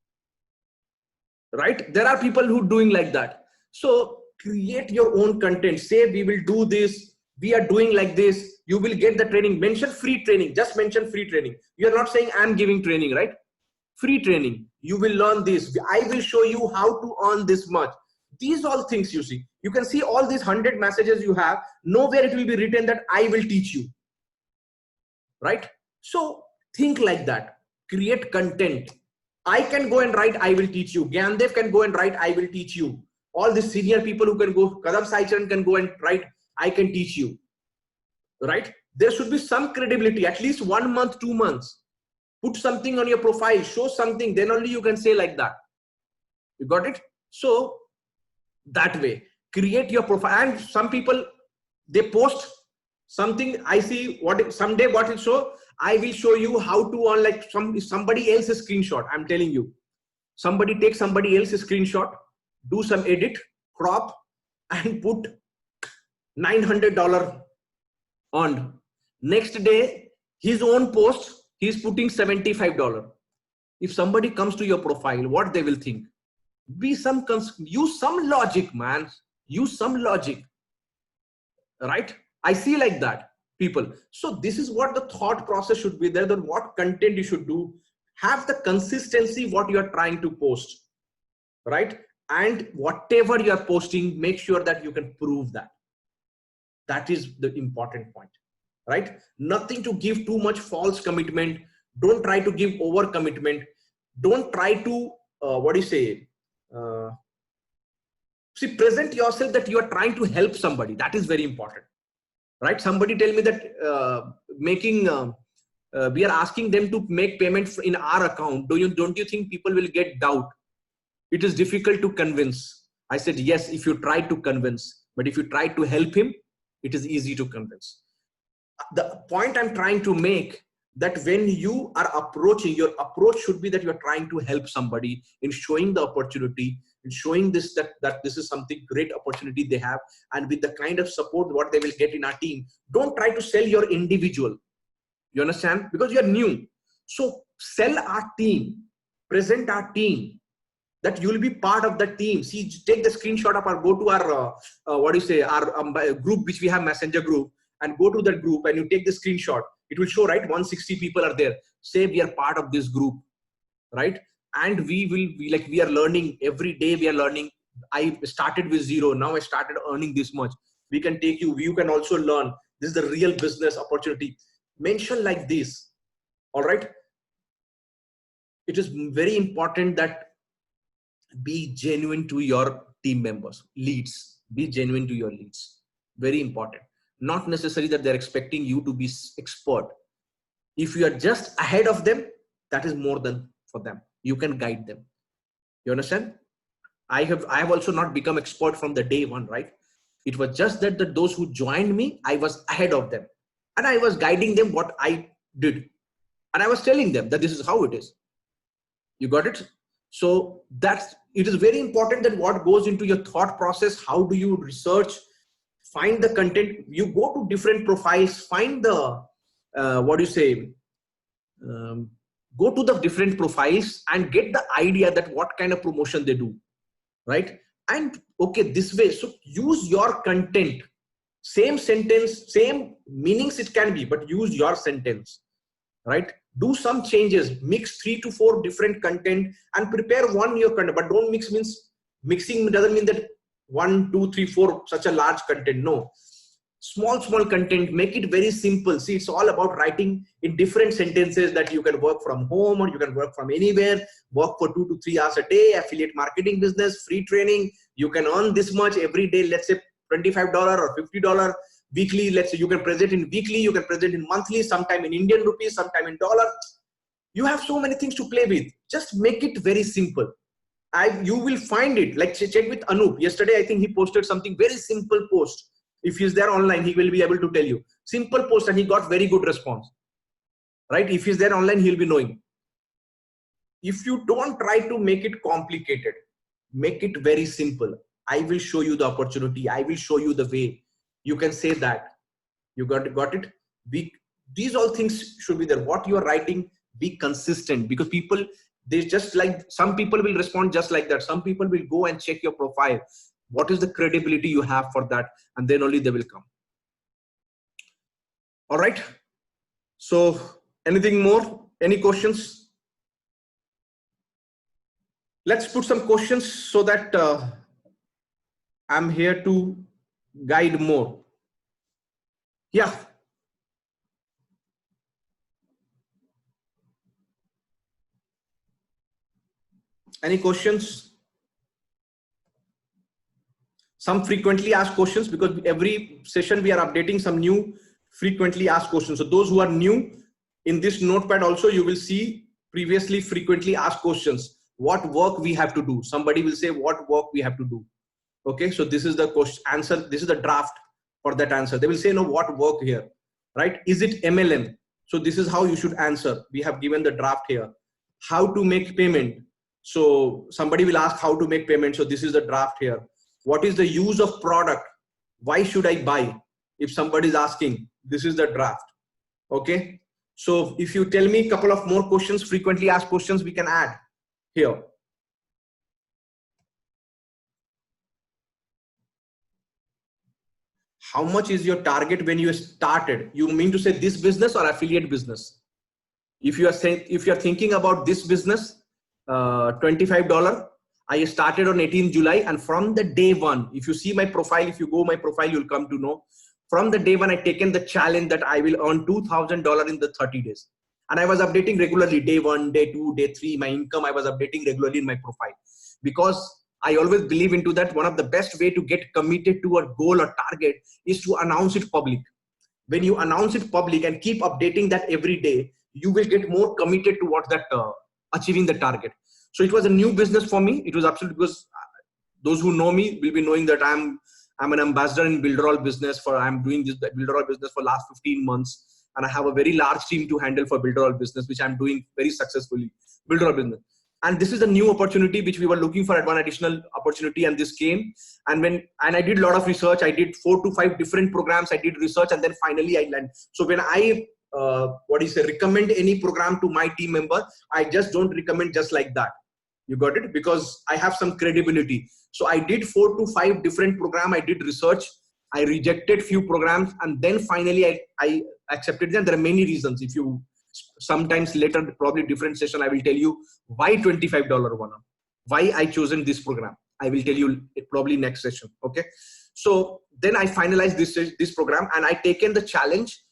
Speaker 1: Right? There are people who doing like that. So create your own content. Say, we will do this. We are doing like this. You will get the training. Mention free training. Just mention free training. You are not saying I'm giving training, right? Free training. You will learn this. I will show you how to earn this much. These all things you see. You can see all these 100 messages you have. Nowhere it will be written that I will teach you. Right? So think like that. Create content. I can go and write, I will teach you. Gyan Dev can go and write, I will teach you. All the senior people who can go, Kadam Sai Charan can go and write, I can teach you. Right? There should be some credibility, at least 1 month, 2 months. Put something on your profile, show something, then only you can say like that. You got it? So that way, create your profile. And some people, they post something. I see someday what will show. I will show you how to earn like somebody else's screenshot. I'm telling you, somebody take somebody else's screenshot, do some edit, crop, and put $900 earned. Next day, his own post, he's putting $75. If somebody comes to your profile, what they will think? Use some logic, man. Use some logic, right? I see like that people. So this is what the thought process should be there, that what content you should do, have the consistency what you are trying to post, right? And whatever you are posting, make sure that you can prove that. That is the important point, right? Nothing to give too much false commitment. Don't try to give over commitment. Don't try to see, present yourself that you are trying to help somebody. That is very important, right? Somebody tell me that we are asking them to make payments in our account. Don't you think people will get doubt? It is difficult to convince. I said, yes, if you try to convince, but if you try to help him, it is easy to convince. The point I'm trying to make, that when you are approaching, your approach should be that you are trying to help somebody in showing the opportunity, in showing this, that this is something great opportunity they have, and with the kind of support what they will get in our team. Don't try to sell your individual. You understand? Because you're new. So sell our team, present our team, that you will be part of the team. See, take the screenshot of our, go to our, our group, which we have, Messenger group, and go to that group and you take the screenshot. It will show, right? 160 people are there. Say we are part of this group, right? And we are learning every day. We are learning. I started with zero. Now I started earning this much. We can take you. You can also learn. This is the real business opportunity. Mention like this. All right. It is very important that be genuine to your team members, leads. Be genuine to your leads. Very important. Not necessary that they're expecting you to be expert. If you are just ahead of them, that is more than for them. You can guide them. You understand? I have also not become expert from the day one, right? It was just that those who joined me, I was ahead of them, and I was guiding them what I did, and I was telling them that this is how it is. You got it? So it is very important that what goes into your thought process. How do you research? Find the content. You go to different profiles, find the go to the different profiles and get the idea that what kind of promotion they do, right? And okay, this way. So use your content, same sentence, same meanings it can be, but use your sentence, right? Do some changes, mix 3 to 4 different content and prepare one your content. But don't mix, means mixing doesn't mean that 1, 2, 3, 4 such a large content. No, small content. Make it very simple. See, it's all about writing in different sentences, that you can work from home or you can work from anywhere, work for 2 to 3 hours a day, affiliate marketing business, free training. You can earn this much every day, let's say $25 or $50 weekly. Let's say you can present in weekly, you can present in monthly, sometime in Indian rupees, sometime in dollar. You have so many things to play with. Just make it very simple. You will find it. Like check with Anup. Yesterday, I think he posted something very simple post. If he's there online, he will be able to tell you. Simple post, and he got very good response. Right? If he's there online, he'll be knowing. If you don't try to make it complicated, make it very simple. I will show you the opportunity. I will show you the way. You can say that. You got it? These all things should be there. What you are writing, be consistent, because people, they just like, some people will respond just like that. Some people will go and check your profile. What is the credibility you have for that? And then only they will come. All right. So anything more? Any questions? Let's put some questions so that I'm here to guide more. Yeah. Any questions? Some frequently asked questions, because every session we are updating some new frequently asked questions. So those who are new in this notepad also, you will see previously frequently asked questions. What work we have to do? Somebody will say what work we have to do. Okay, so this is the question answer. This is the draft for that answer. They will say, no, what work here, right? Is it MLM? So this is how you should answer. We have given the draft here. How to make payment? So somebody will ask how to make payment. So this is the draft here. What is the use of product? Why should I buy? If somebody is asking, this is the draft. Okay. So if you tell me a couple of more questions, frequently asked questions, we can add here. How much is your target when you started? You mean to say this business or affiliate business? If you are saying, if you are thinking about this business, $25, I started on 18 July, and from the day one, if you see my profile, if you go my profile, you'll come to know from the day one, I taken the challenge that I will earn $2,000 in the 30 days. And I was updating regularly, day one, day two, day three, my income, I was updating regularly in my profile, because I always believe into that. One of the best way to get committed to a goal or target is to announce it public. When you announce it public and keep updating that every day, you will get more committed towards that achieving the target. So it was a new business for me. It was absolutely, because those who know me will be knowing that I'm an ambassador in Builderall business. I'm doing this Builderall business for last 15 months, and I have a very large team to handle for Builderall business, which I'm doing very successfully. Builderall business. And this is a new opportunity which we were looking for, at one additional opportunity, and this came. And I did a lot of research. I did 4 to 5 different programs. I did research, and then finally I landed. So when I recommend any program to my team member, I just don't recommend just like that. You got it? Because I have some credibility. So I did 4 to 5 different programs. I did research. I rejected few programs, and then finally I accepted them. There are many reasons. If you sometimes later, probably different session, I will tell you why $25 one, why I chosen this program. I will tell you probably next session. Okay. So then I finalized this program, and I taken the challenge.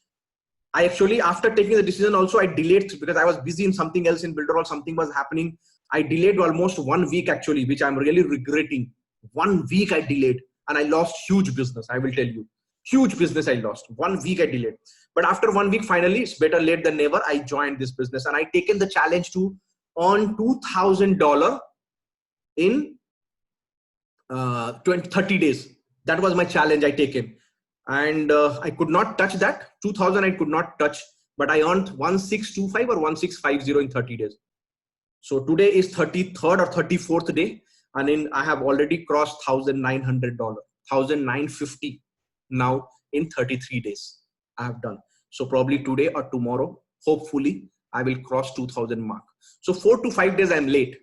Speaker 1: I actually, after taking the decision also, I delayed because I was busy in something else in Builderall. Something was happening. I delayed almost 1 week actually, which I'm really regretting. 1 week I delayed, and I lost huge business. I will tell you, huge business I lost. 1 week I delayed. But after 1 week, finally, it's better late than never. I joined this business, and I taken the challenge to earn $2,000 in 30 days. That was my challenge I taken. And I could not touch that. 2000 I could not touch, but I earned 1625 or 1650 in 30 days. So today is 33rd or 34th day, and I have already crossed $1,900, $1,950 now in 33 days I have done. So probably today or tomorrow, hopefully I will cross 2000 mark. So 4 to 5 days I'm late,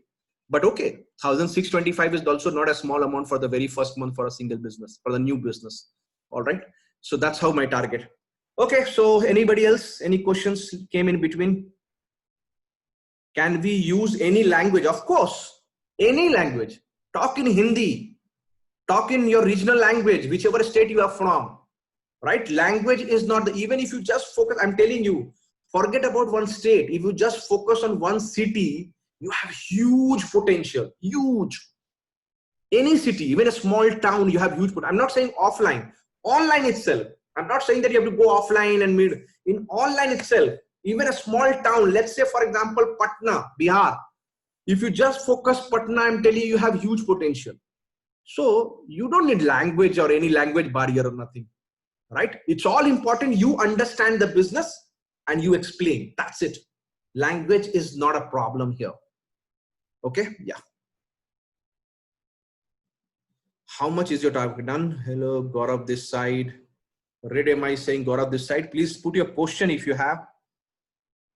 Speaker 1: but okay. 1625 is also not a small amount for the very first month for a single business, for the new business. All right. So that's how my target. Okay. So anybody else, any questions came in between? Can we use any language? Of course, any language. Talk in Hindi, talk in your regional language, whichever state you are from, right? Language is not even if you just focus, I'm telling you, forget about one state. If you just focus on one city, you have huge potential, huge. Any city, even a small town, you have huge potential. I'm not saying offline, online itself. I'm not saying that you have to go offline and meet. In online itself, even a small town, let's say for example, Patna, Bihar. If you just focus Patna, I'm telling you, you have huge potential. So you don't need language or any language barrier or nothing, right? It's all important. You understand the business and you explain. That's it. Language is not a problem here. Okay. Yeah. How much is your target done? Hello, Gaurav this side. Red am I saying Gaurav this side? Please put your question if you have.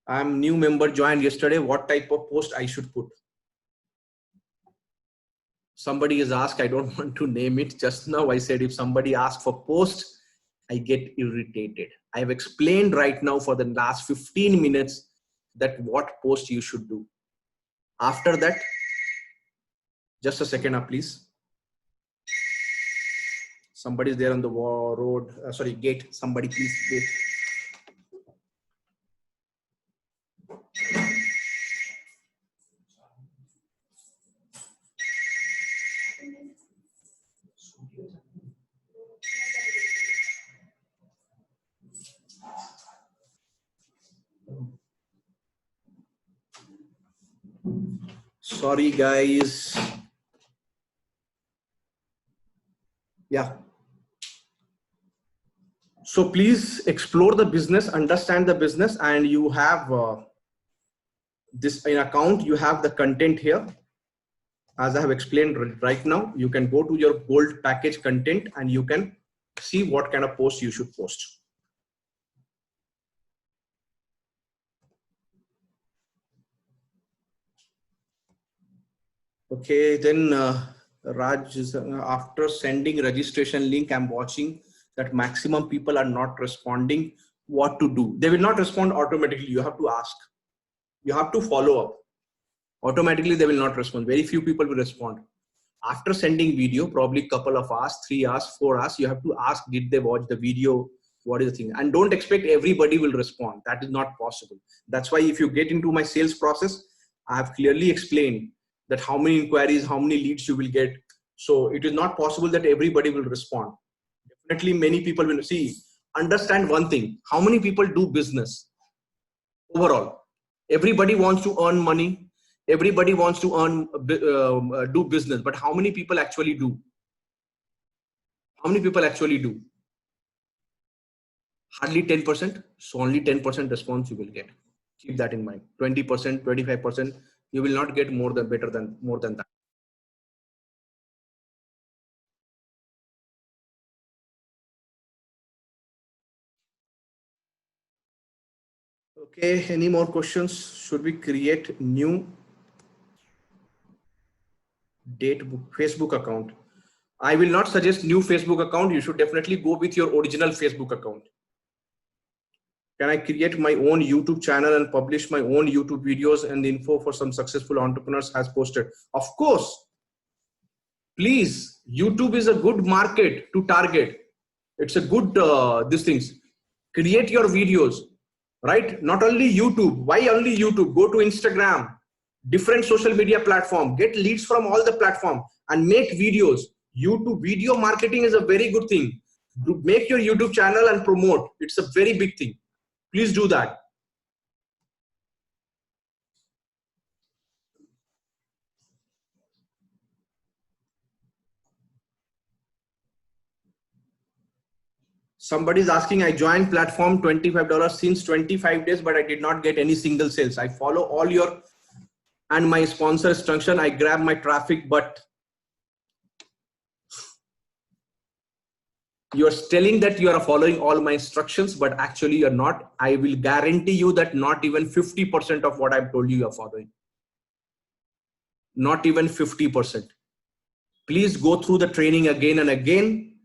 Speaker 1: I'm new member, joined yesterday. What type of post I should put? Somebody is asked, I don't want to name it. Just now I said if somebody asks for post, I get irritated. I have explained right now for the last 15 minutes that what post you should do. After that, just a second up, please. Somebody's there on the road, sorry, gate. Somebody please wait. Sorry, guys. Yeah. So please explore the business, understand the business, and you have this in account. You have the content here. As I have explained right now, you can go to your gold package content and you can see what kind of post you should post. Okay, then Raj, after sending registration link, I'm watching that maximum people are not responding. What to do? They will not respond automatically. You have to ask. You have to follow up. Automatically, they will not respond. Very few people will respond. After sending video, probably couple of hours, 3 hours, 4 hours, you have to ask, did they watch the video? What is the thing? And don't expect everybody will respond. That is not possible. That's why if you get into my sales process, I have clearly explained that how many inquiries, how many leads you will get. So it is not possible that everybody will respond. Definitely many people will see, understand one thing, how many people do business overall? Everybody wants to earn money. Everybody wants to do business, but how many people actually do? How many people actually do? Hardly 10%. So only 10% response you will get. Keep that in mind. 20%, 25%, you will not get more than that. Okay, any more questions? Should we create new Facebook account? I will not suggest new Facebook account. You should definitely go with your original Facebook account. Can I create my own YouTube channel and publish my own YouTube videos and info for some successful entrepreneurs has posted? Of course. Please, YouTube is a good market to target. It's a good, these things. Create your videos, right? Not only YouTube. Why only YouTube? Go to Instagram, different social media platform, get leads from all the platform and make videos. YouTube video marketing is a very good thing. Make your YouTube channel and promote. It's a very big thing. Please do that. Somebody is asking, I joined platform $25 since 25 days, but I did not get any single sales. I follow all your and my sponsor instruction. I grab my traffic, but you're telling that you are following all my instructions, but actually you're not. I will guarantee you that not even 50% of what I've told you you're following. Not even 50%. Please go through the training again and again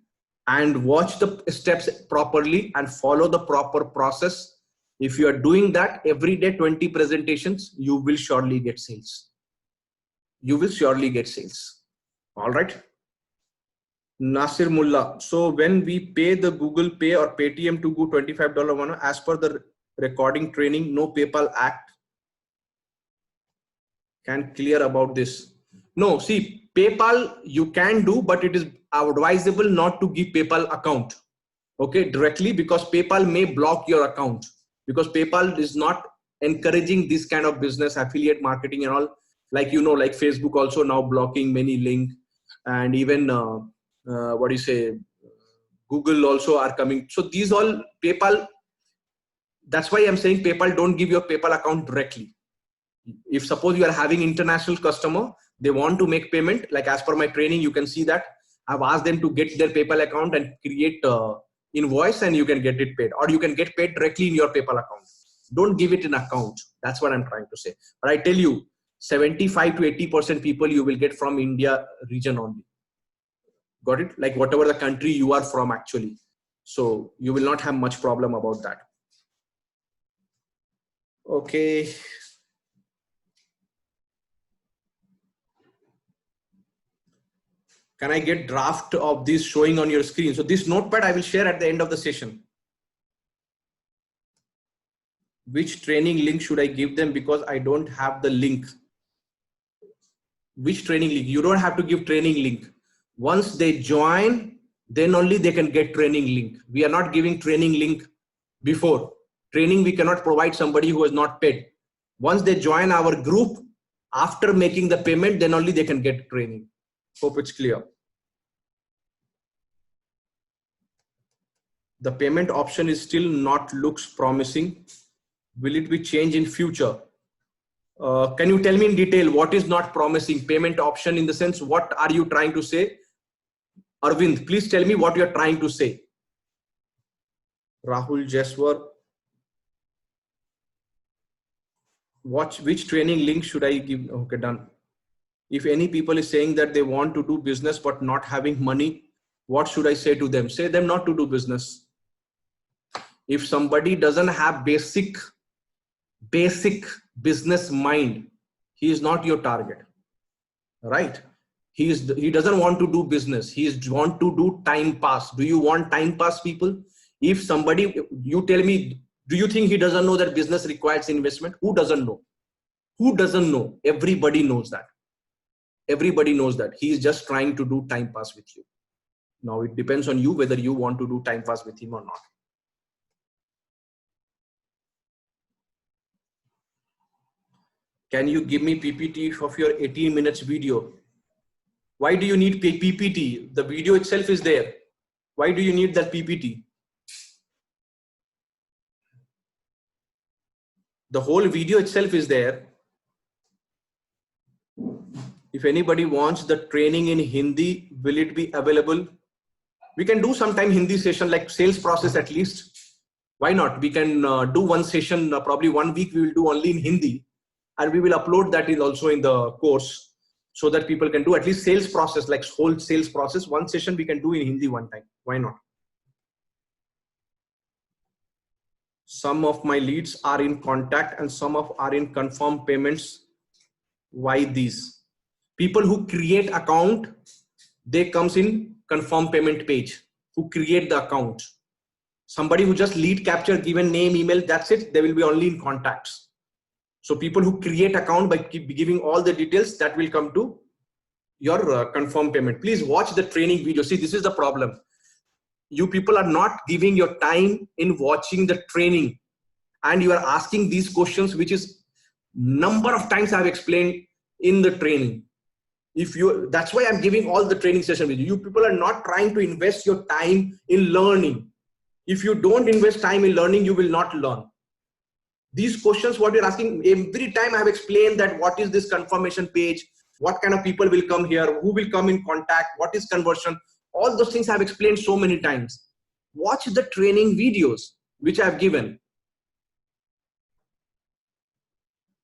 Speaker 1: and watch the steps properly and follow the proper process. If you are doing that every day, 20 presentations, you will surely get sales. You will surely get sales. All right. Nasir Mullah. So when we pay the Google Pay or Paytm to go $25 one, as per the recording training, no PayPal Act can clear about this. No, see, PayPal you can do, but it is advisable not to give PayPal account, okay, directly, because PayPal may block your account, because PayPal is not encouraging this kind of business, affiliate marketing and all. Like, you know, like Facebook also now blocking many link, and even what do you say, Google also are coming. So these all PayPal, that's why I'm saying PayPal, don't give your PayPal account directly. If suppose you are having international customer, they want to make payment, like as per my training, you can see that I've asked them to get their PayPal account and create invoice, and you can get it paid, or you can get paid directly in your PayPal account. Don't give it in account. That's what I'm trying to say. But I tell you, 75 to 80% people you will get from India region only. Got it? Like whatever the country you are from actually. So you will not have much problem about that. Okay. Can I get draft of this showing on your screen? So this notepad I will share at the end of the session. Which training link should I give them? Because I don't have the link. Which training link? You don't have to give training link. Once they join, then only they can get training link. We are not giving training link before. Training we cannot provide somebody who has not paid. Once they join our group, after making the payment, then only they can get training. Hope it's clear. The payment option is still not looks promising. Will it be changed in future? Can you tell me in detail what is not promising? Payment option in the sense, what are you trying to say? Arvind, please tell me what you're trying to say. Rahul Jeswar. Watch which training link should I give? Okay, done. If any people is saying that they want to do business but not having money, what should I say to them? Say them not to do business. If somebody doesn't have basic business mind, he is not your target, right? He doesn't want to do business. He want to do time pass. Do you want time pass, people? If somebody, you tell me, do you think he doesn't know that business requires investment? Who doesn't know? Who doesn't know? Everybody knows that. Everybody knows that. He is just trying to do time pass with you. Now it depends on you whether you want to do time pass with him or not. Can you give me PPT of your 18 minutes video? Why do you need PPT? The video itself is there. Why do you need that PPT? The whole video itself is there. If anybody wants the training in Hindi, will it be available? We can do sometime Hindi session, like sales process at least. Why not? We can do one session, probably 1 week we will do only in Hindi, and we will upload that is also in the course, so that people can do at least sales process, like whole sales process. One session we can do in Hindi one time. Why not? Some of my leads are in contact and some are in confirmed payments. Why these? People who create account, they comes in confirm payment page, who create the account. Somebody who just lead capture, given name, email, that's it. They will be only in contacts. So people who create account by giving all the details, that will come to your confirm payment. Please watch the training video. See, this is the problem. You people are not giving your time in watching the training, and you are asking these questions, which is number of times I've explained in the training. That's why I'm giving all the training session with you. You people are not trying to invest your time in learning. If you don't invest time in learning, you will not learn. These questions, what you're asking, every time I have explained that what is this confirmation page, what kind of people will come here, who will come in contact, what is conversion, all those things I have explained so many times. Watch the training videos which I have given.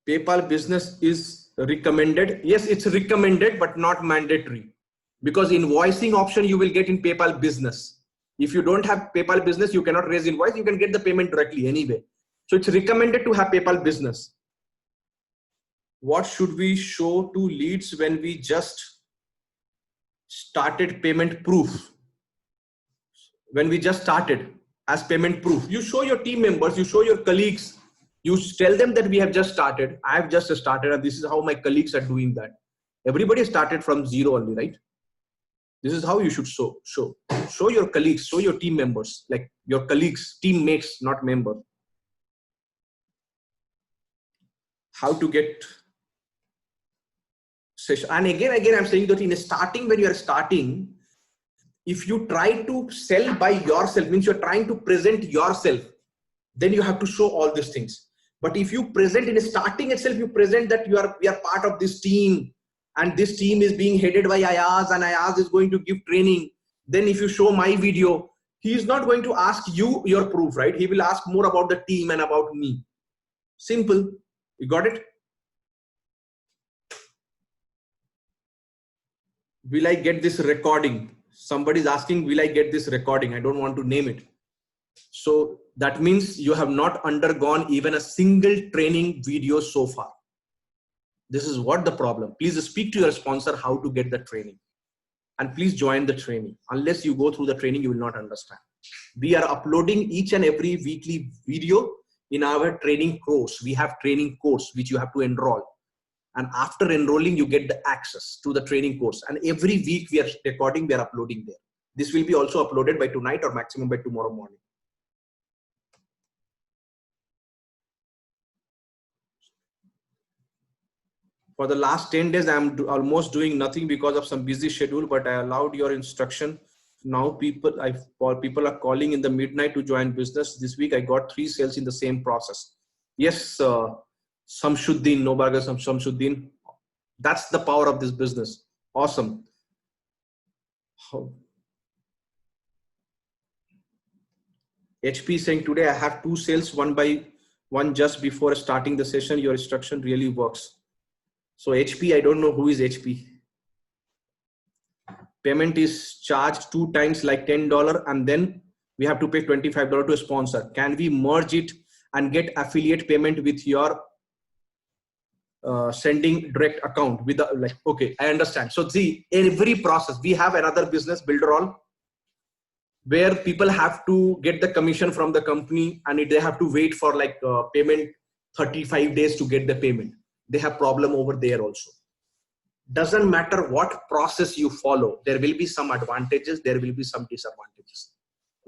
Speaker 1: PayPal business is recommended. Yes, it's recommended, but not mandatory, because invoicing option you will get in PayPal business. If you don't have PayPal business, you cannot raise invoice. You can get the payment directly anyway. So it's recommended to have PayPal business. What should we show to leads when we just started payment proof? When we just started as payment proof, you show your team members, you show your colleagues, you tell them that we have just started. I have just started, and this is how my colleagues are doing that. Everybody started from zero only, right? This is how you should show your colleagues, show your team members, like your colleagues, teammates, not member. How to get session. And again, I'm saying that in starting, when you are starting, if you try to sell by yourself, means you're trying to present yourself, then you have to show all these things. But if you present in starting itself, you present that we are part of this team, and this team is being headed by Ayaz, and Ayaz is going to give training. Then if you show my video, he is not going to ask you your proof, right? He will ask more about the team and about me. Simple. You got it? Will I get this recording? Somebody is asking, will I get this recording? I don't want to name it. So that means you have not undergone even a single training video so far. This is what the problem. Please speak to your sponsor how to get the training, and please join the training. Unless you go through the training, you will not understand. We are uploading each and every weekly video in our training course. We have training course which you have to enroll, and after enrolling you get the access to the training course, and every week we are recording, we are uploading there. This will be also uploaded by tonight or maximum by tomorrow morning. For the last 10 days, I'm almost doing nothing because of some busy schedule, but I allowed your instruction. Now people are calling in the midnight to join business. This week I got 3 sales in the same process. Yes, Samshuddin, Nobaga Samshuddin. That's the power of this business. Awesome. HP saying today I have 2 sales, one by one just before starting the session. Your instruction really works. So HP, I don't know who is HP. Payment is charged 2 times like $10 and then we have to pay $25 to a sponsor. Can we merge it and get affiliate payment with your sending direct account with the, like, okay, I understand. So see, every process, we have another business, Builderall, where people have to get the commission from the company and they have to wait for like payment 35 days to get the payment. They have problem over there also. Doesn't matter what process you follow, there will be some advantages, there will be some disadvantages.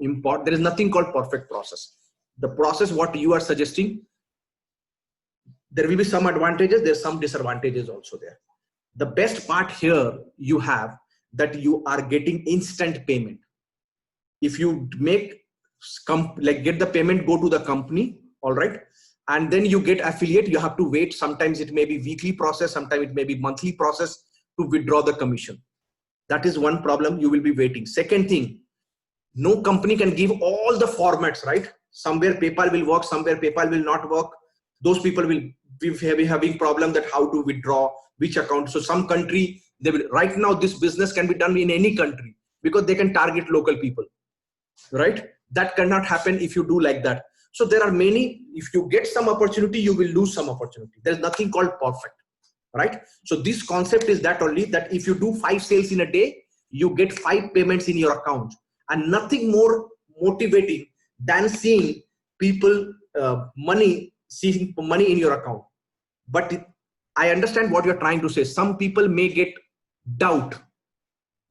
Speaker 1: There is nothing called perfect process. The process what you are suggesting, there will be some advantages, there's some disadvantages also there. The best part here you have that you are getting instant payment. If you make get the payment, go to the company, all right, and then you get affiliate, you have to wait. Sometimes it may be weekly process, sometimes it may be monthly process to withdraw the commission. That is one problem, you will be waiting. Second thing, no company can give all the formats, right? Somewhere PayPal will work, somewhere PayPal will not work. Those people will be having problem that how to withdraw, which account. So some country, they will, right now this business can be done in any country because they can target local people, right? That cannot happen if you do like that. So there are many, if you get some opportunity, you will lose some opportunity. There's nothing called perfect, right? So this concept is that only that if you do 5 sales in a day, you get 5 payments in your account, and nothing more motivating than seeing people seeing money in your account. But I understand what you're trying to say. Some people may get doubt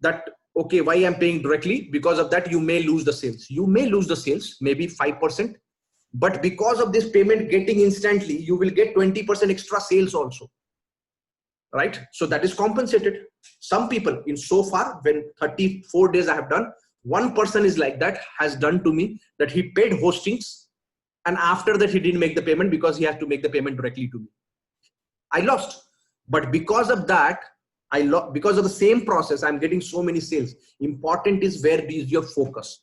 Speaker 1: that, okay, why I'm paying directly? Because of that, you may lose the sales. You may lose the sales, maybe 5%. But because of this payment getting instantly, you will get 20% extra sales also, right? So that is compensated. Some people, in so far, when 34 days I have done, one person is like that, has done to me that he paid hostings and after that he didn't make the payment because he had to make the payment directly to me. I lost. But because of that, because of the same process, I'm getting so many sales. Important is where is your focus.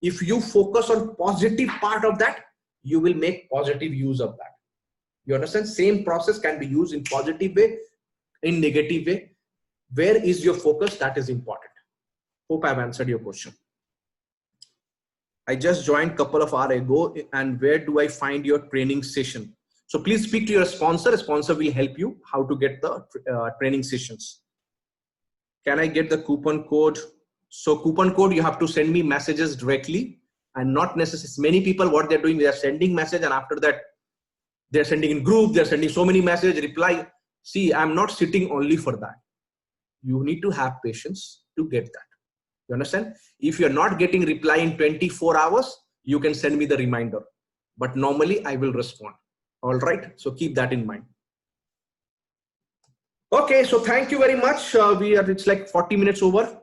Speaker 1: If you focus on positive part of that, you will make positive use of that. You understand? Same process can be used in positive way, in negative way. Where is your focus? That is important. Hope I've answered your question. I just joined a couple of hours ago, and where do I find your training session? So please speak to your sponsor. A sponsor will help you how to get the training sessions. Can I get the coupon code? So coupon code, you have to send me messages directly, and not necessarily. Many people, what they're doing, they are sending message, and after that, they're sending in group, they're sending so many messages, reply. See, I'm not sitting only for that. You need to have patience to get that. You understand? If you're not getting reply in 24 hours, you can send me the reminder. But normally I will respond. All right. So keep that in mind. Okay. So thank you very much. It's like 40 minutes over.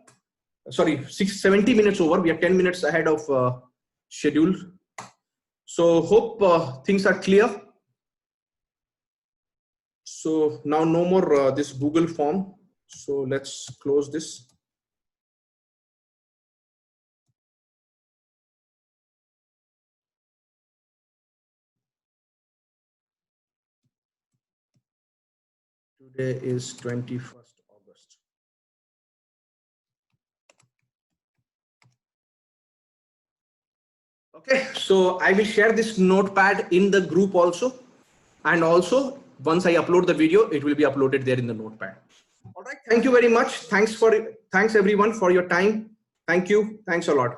Speaker 1: Sorry, 70 minutes over. We are 10 minutes ahead of schedule. So hope things are clear. So now no more this Google form. So let's close this. Today is 21st August. Okay, so I will share this notepad in the group also. And also, once I upload the video, it will be uploaded there in the notepad. All right, thank you very much. Thanks everyone for your time. Thank you. Thanks a lot.